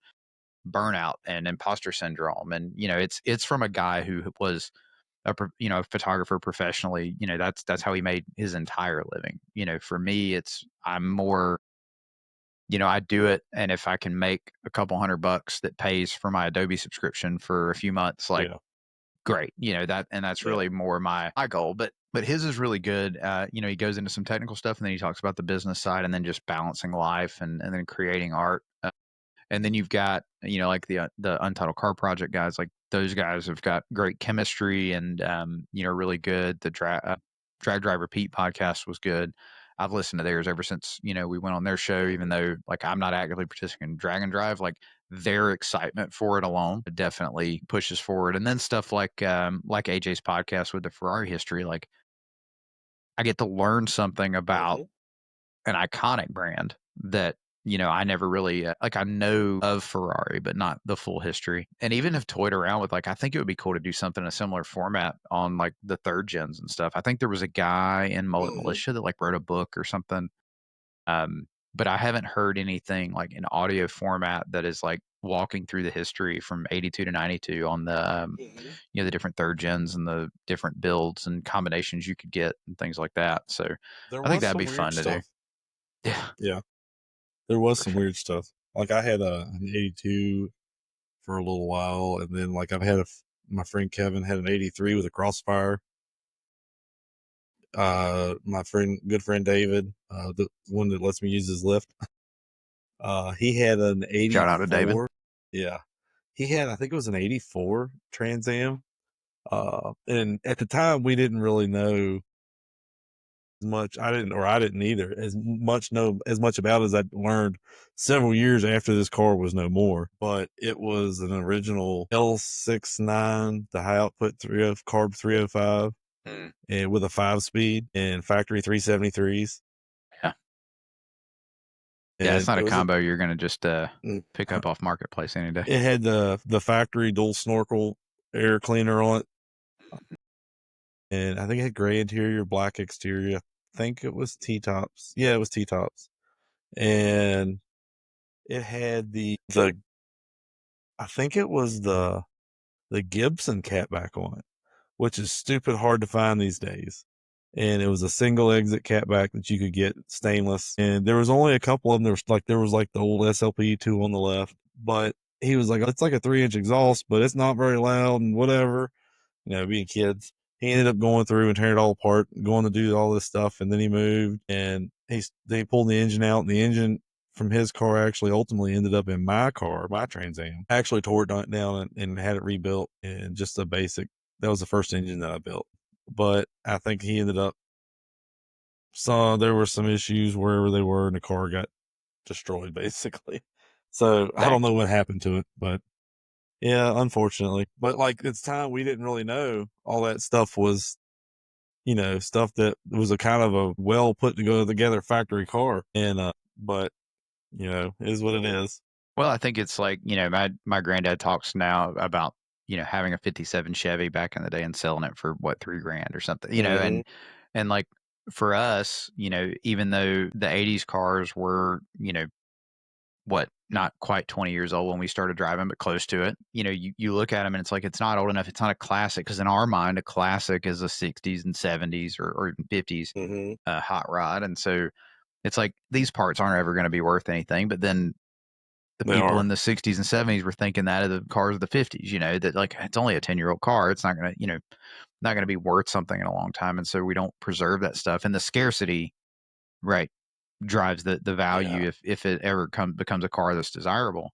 burnout and imposter syndrome. And it's from a guy who was a photographer professionally. That's how he made his entire living. For me, I'm more. I do it, and if I can make a couple $100 that pays for my Adobe subscription for a few months, like Yeah. great, that's Yeah. really more my goal, but his is really good. He goes into some technical stuff, and then he talks about the business side, and then just balancing life and then creating art. And then you've got, like the Untitled Car Project guys, like those guys have got great chemistry and, really good. The Drag Driver Pete podcast was good. I've listened to theirs ever since, we went on their show, even though like I'm not actively participating in Drag and Drive, like their excitement for it alone definitely pushes forward. And then stuff like AJ's podcast with the Ferrari history, like I get to learn something about Hmm. an iconic brand that, I never really like I know of Ferrari, but not the full history. And even have toyed around with like I think it would be cool to do something in a similar format on like the third gens and stuff. I think there was a guy in Mullet Hmm. Militia that like wrote a book or something. But I haven't heard anything like in audio format that is like walking through the history from 82 to 92 on Hmm. the different third gens and the different builds and combinations you could get and things like that. So There I think was that'd some be weird fun to do. stuff. Yeah, Yeah, there was for some sure. weird stuff. Like I had an 82 for a little while, and then like my friend Kevin had an 83 with a crossfire. My good friend David, the one that lets me use his lift, he had an Shout out to David. 84. Yeah, he had, I think it was an 84 Trans Am. And at the time we didn't really know as much. I didn't either as much about it as I'd learned several years after this car was no more. But it was an original L69, the high output carb 305, Mm, and with a 5-speed and factory 373s. yeah. Yeah, it's And not it a was combo you're gonna just mm, pick up off marketplace any day. it had the factory dual snorkel air cleaner on it, and I think it had gray interior, black exterior. I think it was T-tops. Yeah, it was T-tops. And it had the I think it was the Gibson catback on it, which is stupid hard to find these days. And it was a single exit catback that you could get stainless. And there was only a couple of them. There was the old SLP 2 on the left, but he was like, it's like a 3-inch exhaust, but it's not very loud and whatever, being kids. He ended up going through and tearing it all apart, going to do all this stuff. And then he moved and they pulled the engine out, and the engine from his car actually ultimately ended up in my car, my Trans Am. I actually tore it down and had it rebuilt, and just a basic, that was the first engine that I built. But I think he ended up, there were some issues wherever they were, and the car got destroyed basically. So I Dang. don't know what happened to it, but yeah, unfortunately. But like it's time we didn't really know all that stuff was, stuff that was a kind of a well put together factory car. And but it is what it is. Well, I think it's like, my granddad talks now about having a 57 Chevy back in the day and selling it for what, 3 grand or something, Mm-hmm. and like for us, even though the 80s cars were, what, not quite 20 years old when we started driving, but close to it. You look at them and it's like, it's not old enough. It's not a classic. Cause in our mind, a classic is a 60s and 70s or even 50s Mm-hmm. hot rod. And so it's like, these parts aren't ever going to be worth anything. But then the They people in are. the 60s and 70s were thinking that of the cars of the 50s, that like, it's only a 10-year-old car. It's not going to, not going to be worth something in a long time. And so we don't preserve that stuff. And the scarcity, right, drives the Yeah. value if it ever becomes a car that's desirable.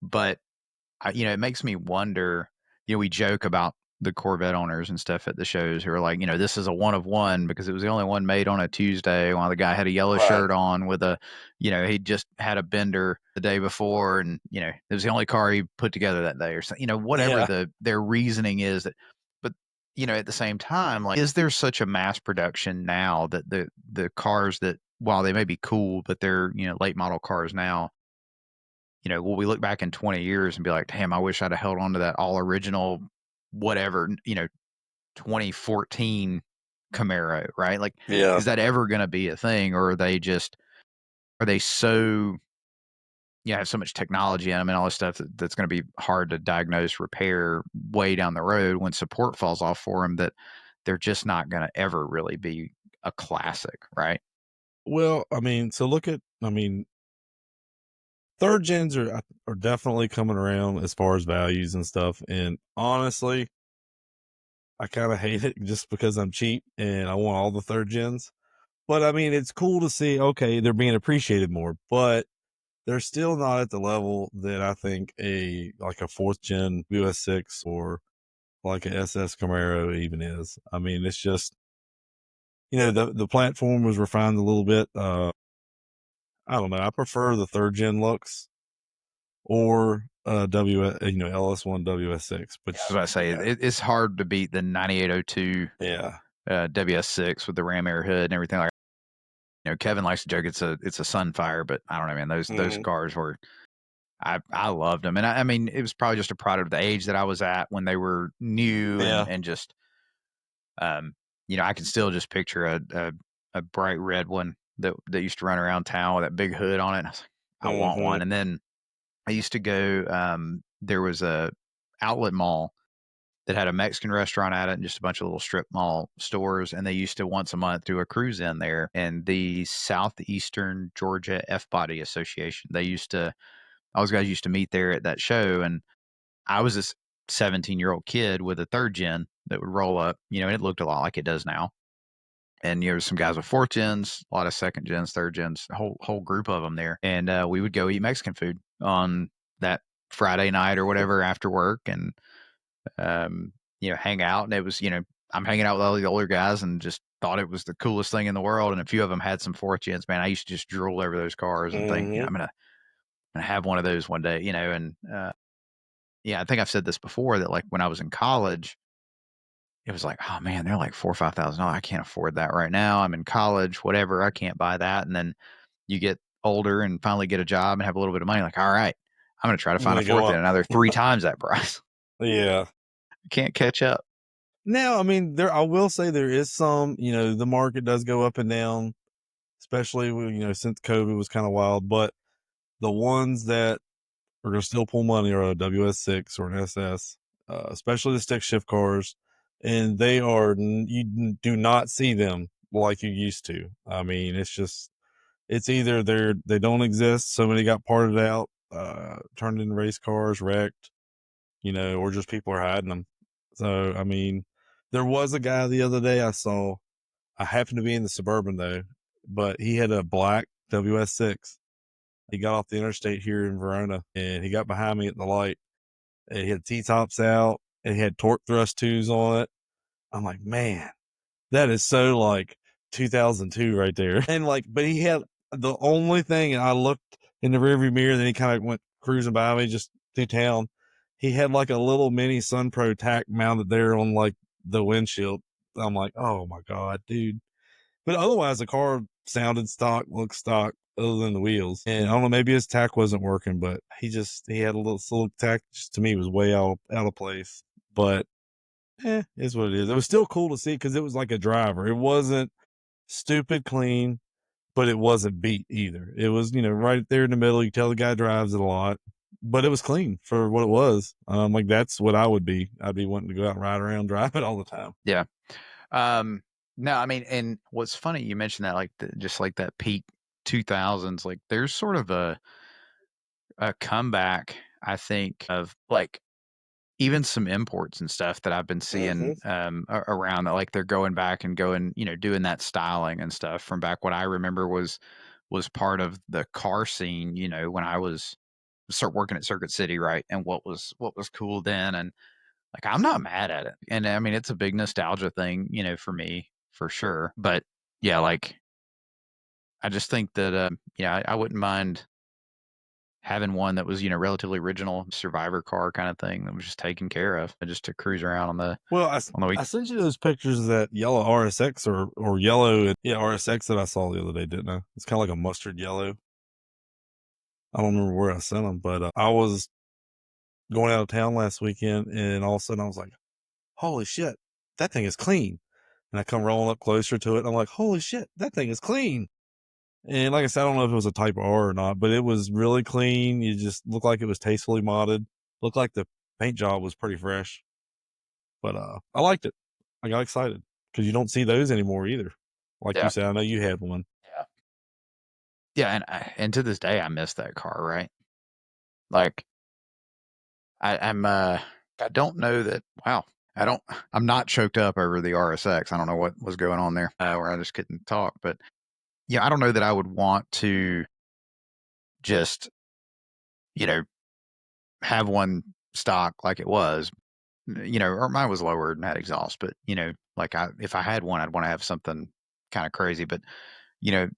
But it makes me wonder. We joke about the Corvette owners and stuff at the shows who are like, this is a one of one because it was the only one made on a Tuesday. While the guy had a yellow Right. shirt on with he just had a bender the day before, and it was the only car he put together that day, or something. Whatever Yeah. their reasoning is that, but at the same time, like, is there such a mass production now that the cars that, while they may be cool, but they're late model cars now, will we look back in 20 years and be like, damn, I wish I'd have held on to that all original, whatever, 2014 Camaro, right? Like, Yeah. is that ever going to be a thing? Or are they so, have so much technology in them and all this stuff that's going to be hard to diagnose, repair way down the road when support falls off for them, that they're just not going to ever really be a classic, right? Well, third gens are definitely coming around as far as values and stuff. And honestly, I kind of hate it just because I'm cheap and I want all the third gens. But I mean, it's cool to see, okay, they're being appreciated more, but they're still not at the level that I think like a fourth gen US6 or like a SS Camaro even is. I mean, it's just, the platform was refined a little bit. I don't know. I prefer the third gen looks or LS1 WS6, Yeah, I was which about to say, yeah, it's hard to beat the 9802 yeah. WS6 with the ram air hood and everything. Like, Kevin likes to joke it's a Sunfire, but I don't know, man. Those Hmm. cars were, I loved them, and I mean, it was probably just a product of the age that I was at when they were new, Yeah. and just um I can still just picture a bright red one that used to run around town with that big hood on it. And I was like, I want Hmm. one. And then I used to go. There was a outlet mall that had a Mexican restaurant at it and just a bunch of little strip mall stores. And they used to once a month do a cruise in there. And the Southeastern Georgia F Body Association, all those guys used to meet there at that show. And I was this 17-year-old kid with a third gen that would roll up, and it looked a lot like it does now. And there was some guys with fourth gens, a lot of second gens, third gens, a whole group of them there. And we would go eat Mexican food on that Friday night or whatever after work, and hang out. And it was, I'm hanging out with all the older guys and just thought it was the coolest thing in the world. And a few of them had some fourth gens. Man, I used to just drool over those cars and think, Hmm. I'm gonna have one of those one day, and yeah, I think I've said this before that, like, when I was in college, it was like, oh man, they're like $4,000 or $5,000. I can't afford that right now. I'm in college, whatever. I can't buy that. And then you get older and finally get a job and have a little bit of money. Like, all right, I'm going to try to And find a they go fourth in up. another 3 times that price. Yeah. I can't catch up. Now, I mean, I will say there is some, the market does go up and down, especially since COVID was kind of wild, but the ones that are going to still pull money are a WS6 or an SS, especially the stick shift cars. And you do not see them like you used to. I mean, it's either they don't exist. So many got parted out, turned into race cars, wrecked, or just people are hiding them. So, I mean, there was a guy the other day I saw. I happened to be in the Suburban though, but he had a black WS6. He got off the interstate here in Verona and he got behind me at the light and he had T-tops out and he had torque thrust twos on it. I'm like, man, that is so like 2002 right there. And like, but he had the only thing, and I looked in the rearview mirror, and then he kind of went cruising by me just through town. He had like a little mini Sun Pro tack mounted there on like the windshield. I'm like, oh my God, dude. But otherwise, the car sounded stock, looked stock. other than the wheels. And I don't know, maybe his tack wasn't working, but he had a little tack. Just to me, was way out of place. But is what it is. It was still cool to see because it was like a driver. It wasn't stupid clean, but it wasn't beat either. It was, right there in the middle. You tell the guy drives it a lot, but it was clean for what it was. Like that's what I would be. I'd be wanting to go out and ride around, drive it all the time. Yeah. No, I mean, and what's funny, you mentioned that, like, just like that peak 2000s, like, there's sort of a comeback, I think, of like even some imports and stuff that I've been seeing around that, like, they're going back and going, doing that styling and stuff from back what I remember was part of the car scene, when I was start working at Circuit City, right? And what was cool then, and like, I'm not mad at it. And I mean, it's a big nostalgia thing, for me, for sure. But yeah, like, I just think that, yeah, I wouldn't mind having one that was, relatively original survivor car kind of thing that was just taken care of and just to cruise around Well, on the week. I sent you those pictures of that yellow RSX or yellow, RSX that I saw the other day, didn't I? It's kind of like a mustard yellow. I don't remember where I sent them, but I was going out of town last weekend, and all of a sudden I was like, "Holy shit, that thing is clean!" And I come rolling up closer to it, and I'm like, "Holy shit, that thing is clean!" And like I said, I don't know if it was a Type R or not, but it was really clean. You just looked like it was tastefully modded. Looked like the paint job was pretty fresh. But I liked it. I got excited because you don't see those anymore either. Like you Yeah. said, I know you had one. Yeah. Yeah. And to this day, I miss that car, right? Like, I don't know that, wow. I'm not choked up over the RSX. I don't know what was going on there, where I just couldn't talk, but yeah, I don't know that I would want to just, you know, have one stock like it was, or mine was lower and had exhaust, but like if I had one, I'd want to have something kind of crazy. But you know,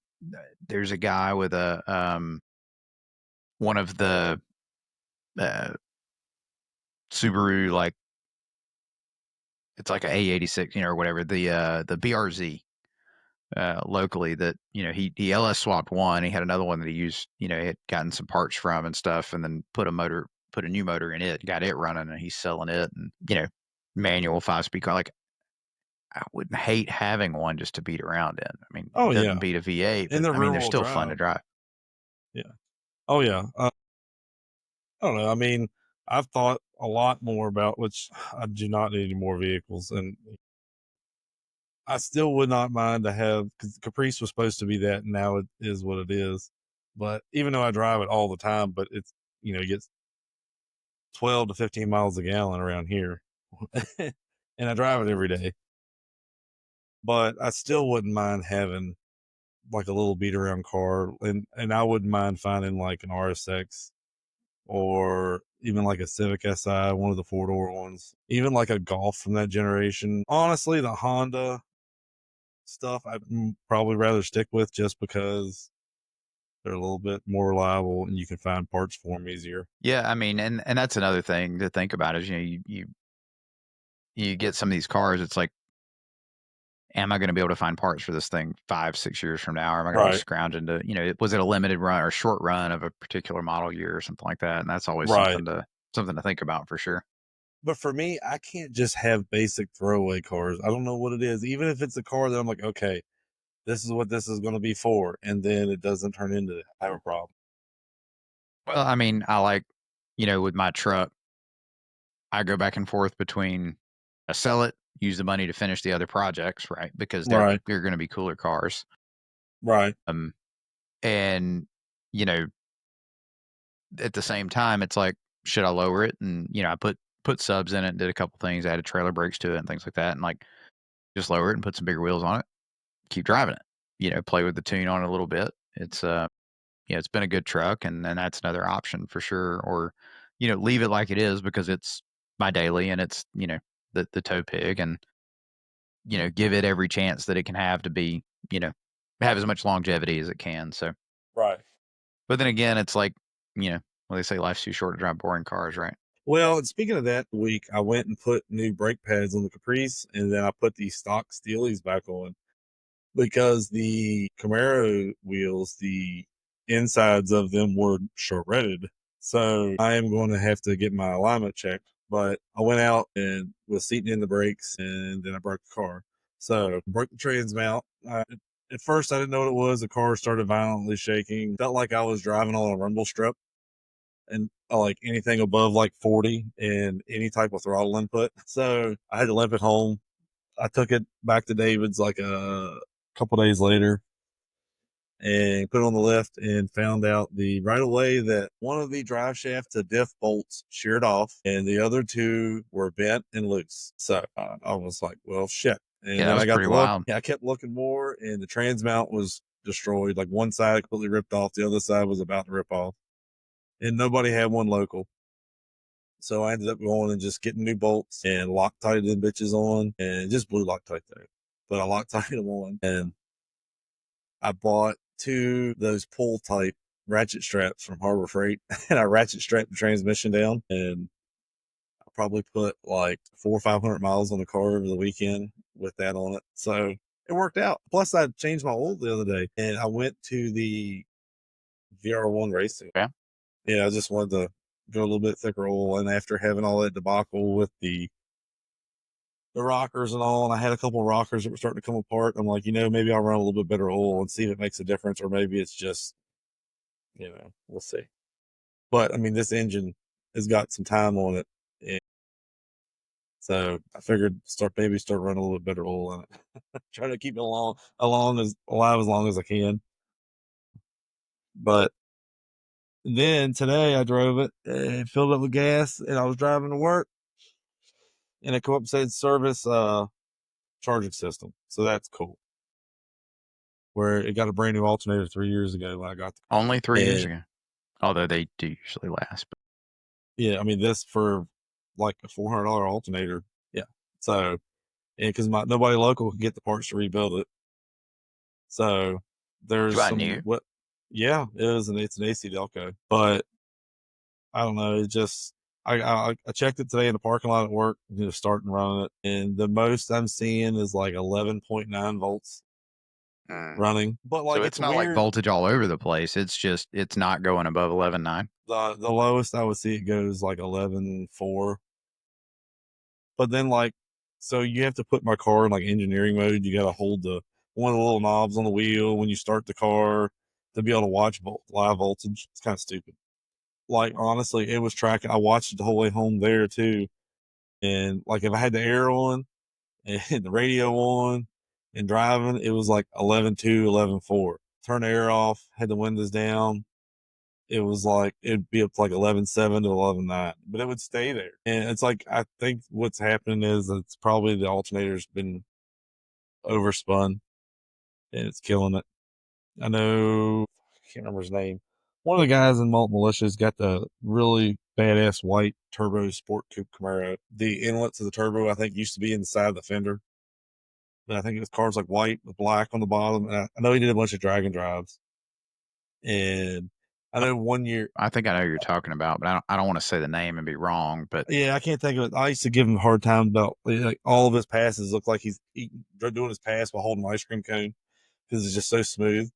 there's a guy with one of the uh, Subaru, like it's like a A86, or whatever, the BRZ locally, that he LS swapped one. He had another one that he used, he had gotten some parts from and stuff, and then put a new motor in it, got it running, and he's selling it, and manual 5-speed car. Like, I wouldn't hate having one just to beat around in. I mean, Oh it doesn't yeah, beat a V8, in but the I mean, rear they're wheel still fun to drive. drive. Yeah. Oh yeah. I don't know. I mean, I've thought a lot more about which I do not need any more vehicles, and I still would not mind to have because Caprice was supposed to be that, and now it is what it is. But even though I drive it all the time, but it's it gets 12 to 15 miles a gallon around here, and I drive it every day. But I still wouldn't mind having like a little beat around car, and I wouldn't mind finding like an RSX or even like a Civic Si, one of the 4-door ones, even like a Golf from that generation. Honestly, the Honda stuff I'd probably rather stick with just because they're a little bit more reliable and you can find parts for them easier. Yeah, I mean, and that's another thing to think about is, you get some of these cars, it's like, am I going to be able to find parts for this thing 5-6 years from now? Or am I going to be Right. scrounging to, was it a limited run or short run of a particular model year or something like that? And that's always Right. something to think about for sure. But for me, I can't just have basic throwaway cars. I don't know what it is. Even if it's a car that I'm like, okay, this is what this is going to be for, and then it doesn't turn into that. I have a problem. Well, I mean, I like, with my truck, I go back and forth between I sell it, use the money to finish the other projects, right? Because Right. they're going to be cooler cars. Right. Um, and you know, at the same time, it's like, should I lower it? And I put subs in it, and did a couple things, added trailer brakes to it, and things like that, and like just lower it and put some bigger wheels on it, keep driving it. Play with the tune on it a little bit. It's it's been a good truck, and that's another option for sure. Or leave it like it is because it's my daily, and it's the tow pig, and give it every chance that it can have to be, have as much longevity as it can. So, Right. but then again, it's like, well, they say life's too short to drive boring cars, right? Well, and speaking of that week, I went and put new brake pads on the Caprice, and then I put the stock Steelies back on because the Camaro wheels, the insides of them were shredded. So I am going to have to get my alignment checked. But I went out and was seating in the brakes, and then I broke the car. So I broke the trans mount. At first, I didn't know what it was. The car started violently shaking. Felt like I was driving on a rumble strip, and like anything above like 40 and any type of throttle input. So I had to limp it home. I took it back to David's like a couple days later and put it on the lift and found out the right away that one of the drive shaft to diff bolts sheared off and the other two were bent and loose. So I was like, well, shit. And Yeah, that then was I got pretty to look. wild. Yeah, I kept looking more, and the trans mount was destroyed. Like one side completely ripped off, the other side was about to rip off, and nobody had one local. So I ended up going and just getting new bolts and Loctited them bitches on, and just blew Loctite there. But I Loctited them on, and I bought two those pull type ratchet straps from Harbor Freight, and I ratchet strapped the transmission down, and I probably put like 400 or 500 miles on the car over the weekend with that on it. So it worked out. Plus, I changed my oil the other day, and I went to the VR1 racing. Yeah. Yeah, I just wanted to go a little bit thicker oil, and after having all that debacle with the rockers and all, and I had a couple of rockers that were starting to come apart. I'm like, maybe I'll run a little bit better oil and see if it makes a difference, or maybe it's just, we'll see. But I mean, this engine has got some time on it, and so I figured start running a little bit better oil in it. Try to keep it alive as long as I can. But then today I drove it and filled up with gas, and I was driving to work, and it come up and said service charging system. So that's cool. Where it got a brand new alternator 3 years ago when I got the Only 3 years and ago. Although they do usually last. But yeah, I mean this for like a $400 alternator. Yeah. So and because nobody local can get the parts to rebuild it. So did you there's buy some new? what yeah, it's an AC Delco. But I don't know, it just I checked it today in the parking lot at work, starting running it, and the most I'm seeing is like 11.9 volts Mm. running. But So like it's it's not like weird. voltage all over the place. It's just it's not going above 11.9. The lowest I would see it goes like 11.4. But then like so you have to put my car in like engineering mode. You gotta hold the one of the little knobs on the wheel when you start the car to be able to watch live voltage. It's kind of stupid. Like honestly, it was tracking. I watched it the whole way home there too. And like if I had the air on and the radio on and driving, it was like 11.2, 11.4. Turn the air off, had the windows down, it was like it'd be up to like 11.7 to 11.9, but it would stay there. And it's like I think what's happening is it's probably the alternator's been overspun and it's killing it. I know I can't remember his name. One of the guys in Malt Militia's got the really badass white turbo sport coupe Camaro. The inlet to the turbo I think used to be inside of the fender. But I think his car's like white with black on the bottom. And I know he did a bunch of dragon drives. And I know one year I think I know who you're talking about, but I don't want to say the name and be wrong. But yeah, I can't think of it. I used to give him a hard time about like all of his passes look like he's doing his pass while holding an ice cream cone because it's just so smooth.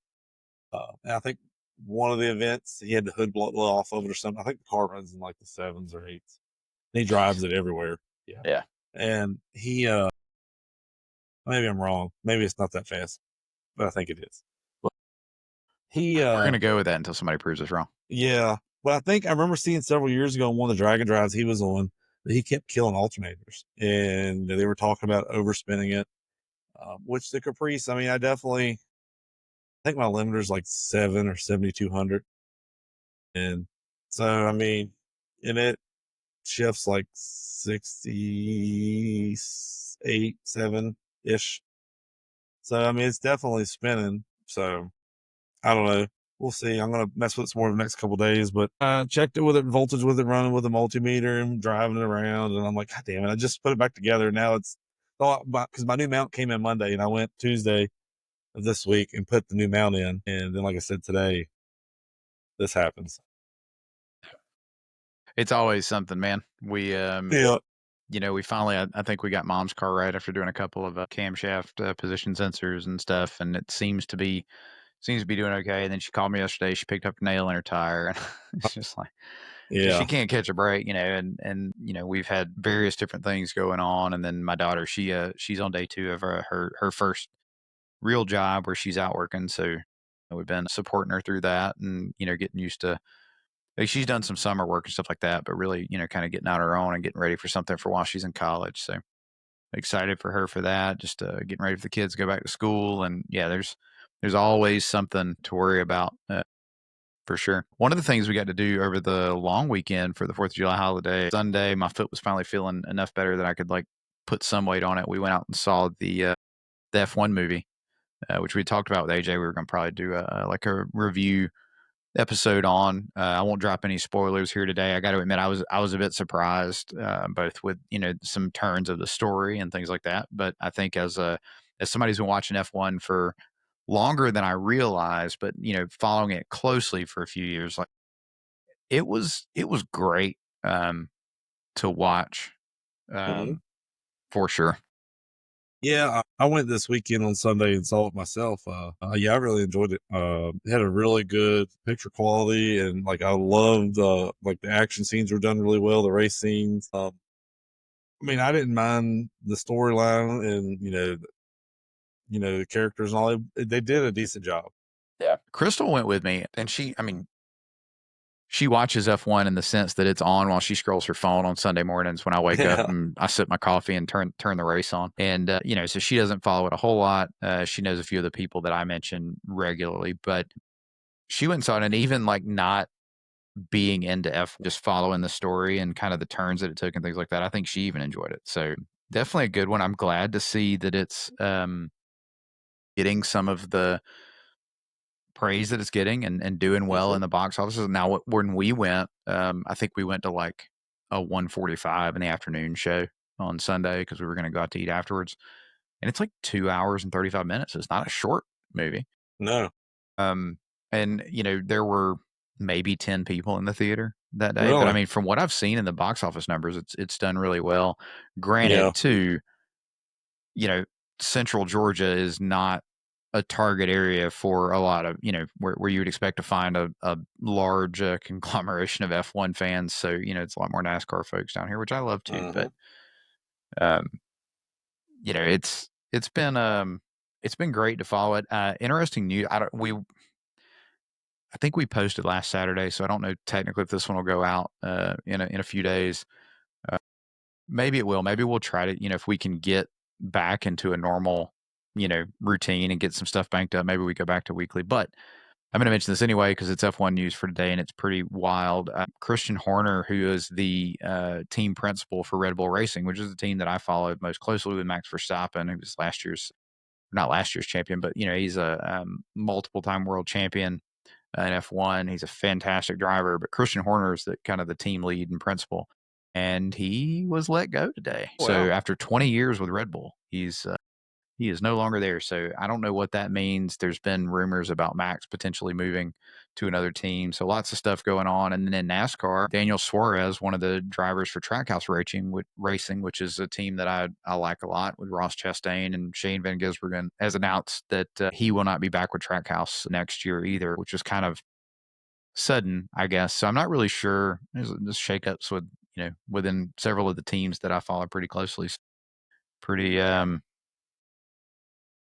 And I think one of the events he had the hood blow off of it or something. I think the car runs in like the 7s or 8s. And he drives it everywhere. Yeah. yeah, And he maybe I'm wrong. Maybe it's not that fast, but I think it is. But he we're gonna go with that until somebody proves us wrong. yeah. But I think I remember seeing several years ago on one of the Dragon drives he was on that he kept killing alternators, and they were talking about overspinning it. Which the Caprice, I mean, I think my limiter is like 7 or 7,200, and so I mean, and it shifts like 68, 7 ish. So I mean, it's definitely spinning. So I don't know. We'll see. I'm gonna mess with it some more in the next couple days, but I checked it with it, voltage with it, running with a multimeter and driving it around, and I'm like, God damn it! I just put it back together. Now it's because my new mount came in Monday, and I went Tuesday of this week and put the new mount in, and then like I said today, this happens. It's always something, man. Yeah, We finally, I think we got mom's car right after doing a couple of camshaft position sensors and stuff, and it seems to be seems to be doing okay. And then she called me yesterday. She picked up a nail in her tire, and it's just like because she Yeah. can't catch a break, and we've had various different things going on. And then my daughter, she's on day 2 of her first real job where she's out working, so we've been supporting her through that, and getting used to. Like, she's done some summer work and stuff like that, but really, kind of getting out on her own and getting ready for something for while she's in college. So excited for her for that. Just getting ready for the kids to go back to school, and yeah, there's always something to worry about for sure. One of the things we got to do over the long weekend for the 4th of July holiday, Sunday, my foot was finally feeling enough better that I could like put some weight on it. We went out and saw the F1 movie, which we talked about with AJ. We were going to probably do like a review episode on. I won't drop any spoilers here today. I got to admit, I was a bit surprised, both with some turns of the story and things like that. But I think as somebody who's been watching F1 for longer than I realized, but following it closely for a few years, like it was great to watch, Mhm. for sure. Yeah, I went this weekend on Sunday and saw it myself. Yeah, I really enjoyed it. It had a really good picture quality, and like I loved like the action scenes were done really well. The race scenes. I mean, I didn't mind the storyline, and the characters and all. They did a decent job. Yeah, Crystal went with me, and I mean, she watches F1 in the sense that it's on while she scrolls her phone on Sunday mornings when I wake up Yeah. and I sip my coffee and turn the race on. And so she doesn't follow it a whole lot. She knows a few of the people that I mention regularly, but she went and saw it, and even like not being into F1, just following the story and kind of the turns that it took and things like that, I think she even enjoyed it. So definitely a good one. I'm glad to see that it's getting some of the praise that it's getting and doing well Mhm. in the box offices. Now, when we went, I think we went to like a 1:45 in the afternoon show on Sunday because we were going to go out to eat afterwards, and it's like 2 hours and 35 minutes. It's not a short movie. No, Um, and there were maybe 10 people in the theater that day, but I really. mean, from what I've seen in the box office numbers, it's done really well. Yeah. Granted, too, you know, Central Georgia is not a target area for a lot of, where you would expect to find a large conglomeration of F1 fans. So, it's a lot more NASCAR folks down here, which I love too. But, Mhm. um, it's been great to follow it. Interesting news. I think we posted last Saturday, so I don't know technically if this one will go out in a few days. Uh, Maybe it will. Maybe we'll try to, if we can get back into a normal, routine and get some stuff banked up. Maybe we go back to weekly. But I'm going to mention this anyway because it's F1 news for today and it's pretty wild. Christian Horner, who is the team principal for Red Bull Racing, which is the team that I followed most closely with Max Verstappen, who was not last year's champion, but he's a multiple time world champion in F1. He's a fantastic driver, but Christian Horner is the kind of the team lead and principal, and he was let go today. So Wow. after 20 years with Red Bull, he is no longer there. So I don't know what that means. There's been rumors about Max potentially moving to another team. So lots of stuff going on. And then in NASCAR, Daniel Suarez, one of the drivers for Trackhouse Racing, which is a team that I like a lot with Ross Chastain and Shane Van Gisbergen, has announced that he will not be back with Trackhouse next year either, which is kind of sudden, I guess. So I'm not really sure. There's shakeups within several of the teams that I follow pretty closely. Pretty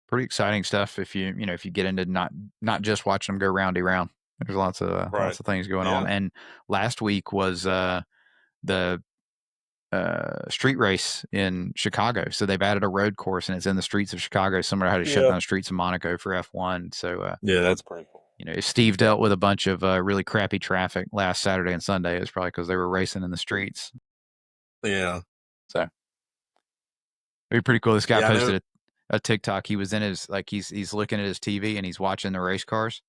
pretty exciting stuff if you get into not just watching them go roundy round. There's Right. lots of things going on. Yeah. And last week was the street race in Chicago. So they've added a road course and it's in the streets of Chicago, similar to how to shut Yeah. down the streets of Monaco for F1. So Yeah, that's pretty cool. if Steve dealt with a bunch of really crappy traffic last Saturday and Sunday, it was probably because they were racing in the streets. Yeah. So it'd be pretty cool. This guy Yeah, I know. posted a TikTok. He was in his he's looking at his TV and he's watching the race cars.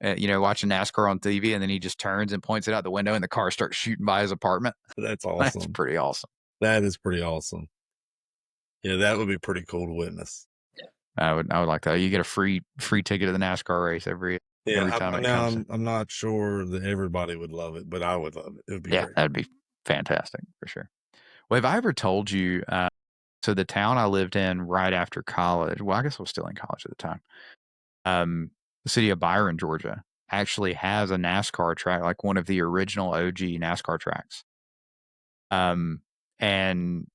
Watching NASCAR on TV, and then he just turns and points it out the window, and the car starts shooting by his apartment. That's That's awesome. pretty awesome. That is pretty awesome. Yeah, that would be pretty cool to witness. I would like that. You get a free ticket to the NASCAR race every Yeah, time it now comes. I'm not sure that everybody would love it, but I would love it. It would be Yeah, great. that'd be fantastic for sure. Well, have I ever told you? So the town I lived in right after college. Well, I guess I was still in college at the time. Um, the city of Byron, Georgia, actually has a NASCAR track, like one of the original OG NASCAR tracks. And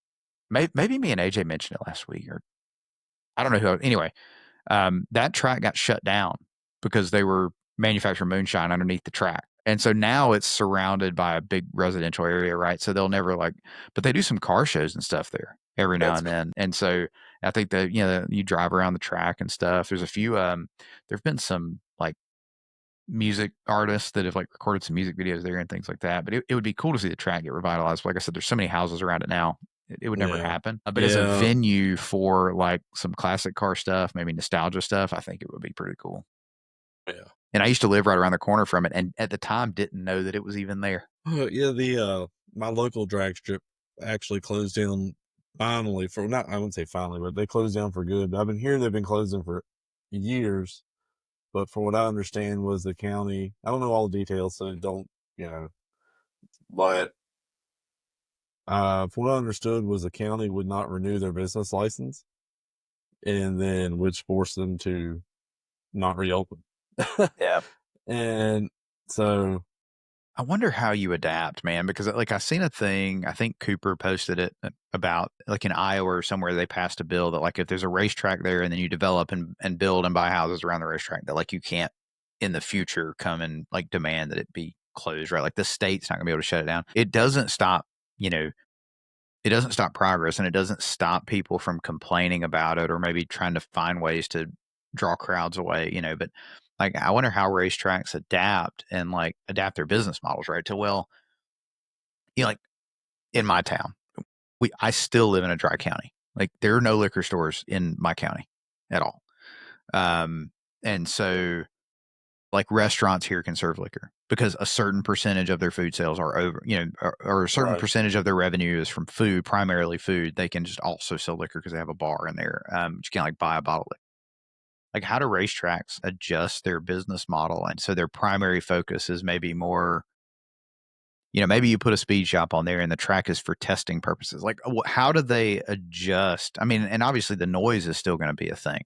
maybe me and AJ mentioned it last week, or I don't know who. Anyway, that track got shut down because they were manufacturing moonshine underneath the track. And so now it's surrounded by a big residential area, right? So they'll never but they do some car shows and stuff there every now and then. And so I think that, you drive around the track and stuff. There's a few, there've been some like music artists that have like recorded some music videos there and things like that. But it would be cool to see the track get revitalized. Like I said, there's so many houses around it now. It would never happen. But as a venue for like some classic car stuff, maybe nostalgia stuff, I think it would be pretty cool. Yeah. And I used to live right around the corner from it, and at the time didn't know that it was even there. Yeah, my local drag strip actually closed down finally for not I wouldn't say finally, but they closed down for good. I've been hearing they've been closing for years, but from what I understand was the county, I don't know all the details, so don't, but from what I understood was the county would not renew their business license, and then which forced them to not reopen. Yeah. And so I wonder how you adapt, man, because like I seen a thing, I think Cooper posted it about like in Iowa or somewhere they passed a bill that like if there's a racetrack there and then you develop and build and buy houses around the racetrack, that like you can't in the future come and like demand that it be closed, right? Like the state's not gonna be able to shut it down. It doesn't stop, it doesn't stop progress, and it doesn't stop people from complaining about it or maybe trying to find ways to draw crowds away, but like I wonder how racetracks adapt and like adapt their business models, right? To like in my town, I still live in a dry county. Like there are no liquor stores in my county at all. And so like restaurants here can serve liquor because a certain percentage of their food sales are over, or a certain percentage of their revenue is from food, primarily food. They can just also sell liquor because they have a bar in there. But you can't like buy a bottle of liquor. Like how do racetracks adjust their business model? And so their primary focus is maybe more, maybe you put a speed shop on there and the track is for testing purposes. Like how do they adjust? I mean, and obviously the noise is still going to be a thing.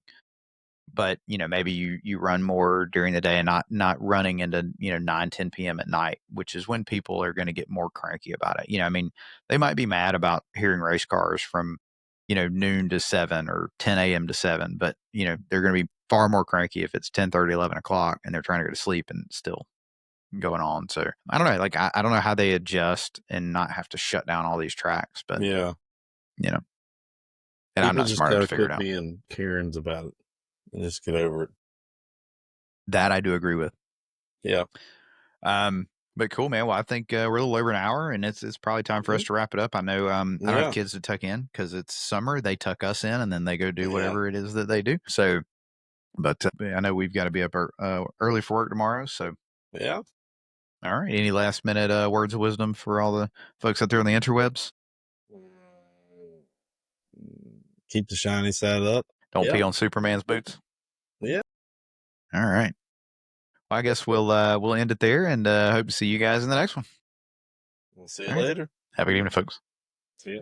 But maybe you run more during the day and not running into 9-10 p.m. at night, which is when people are going to get more cranky about it. I mean, they might be mad about hearing race cars from noon to 7 or 10 a.m. to 7, but they're going to be far more cranky if it's 10:30, 11 o'clock and they're trying to go to sleep and it's still going on. So I don't know, like I don't know how they adjust and not have to shut down all these tracks, but and I'm not smart enough to figure it out. Being Karens about it and just get over it. That I do agree with. Yeah. But cool, man. Well, I think we're a little over an hour, and it's probably time for us to wrap it up. I know I don't have kids to tuck in because it's summer. They tuck us in, and then they go do whatever it is that they do. So, but I know we've got to be up early for work tomorrow. So, yeah. All right. Any last minute words of wisdom for all the folks out there on the interwebs? Keep the shiny side up. Don't pee on Superman's boots. Yeah. All right. Well, I guess we'll end it there, and hope to see you guys in the next one. We'll see you later. Have a good evening, folks. See ya.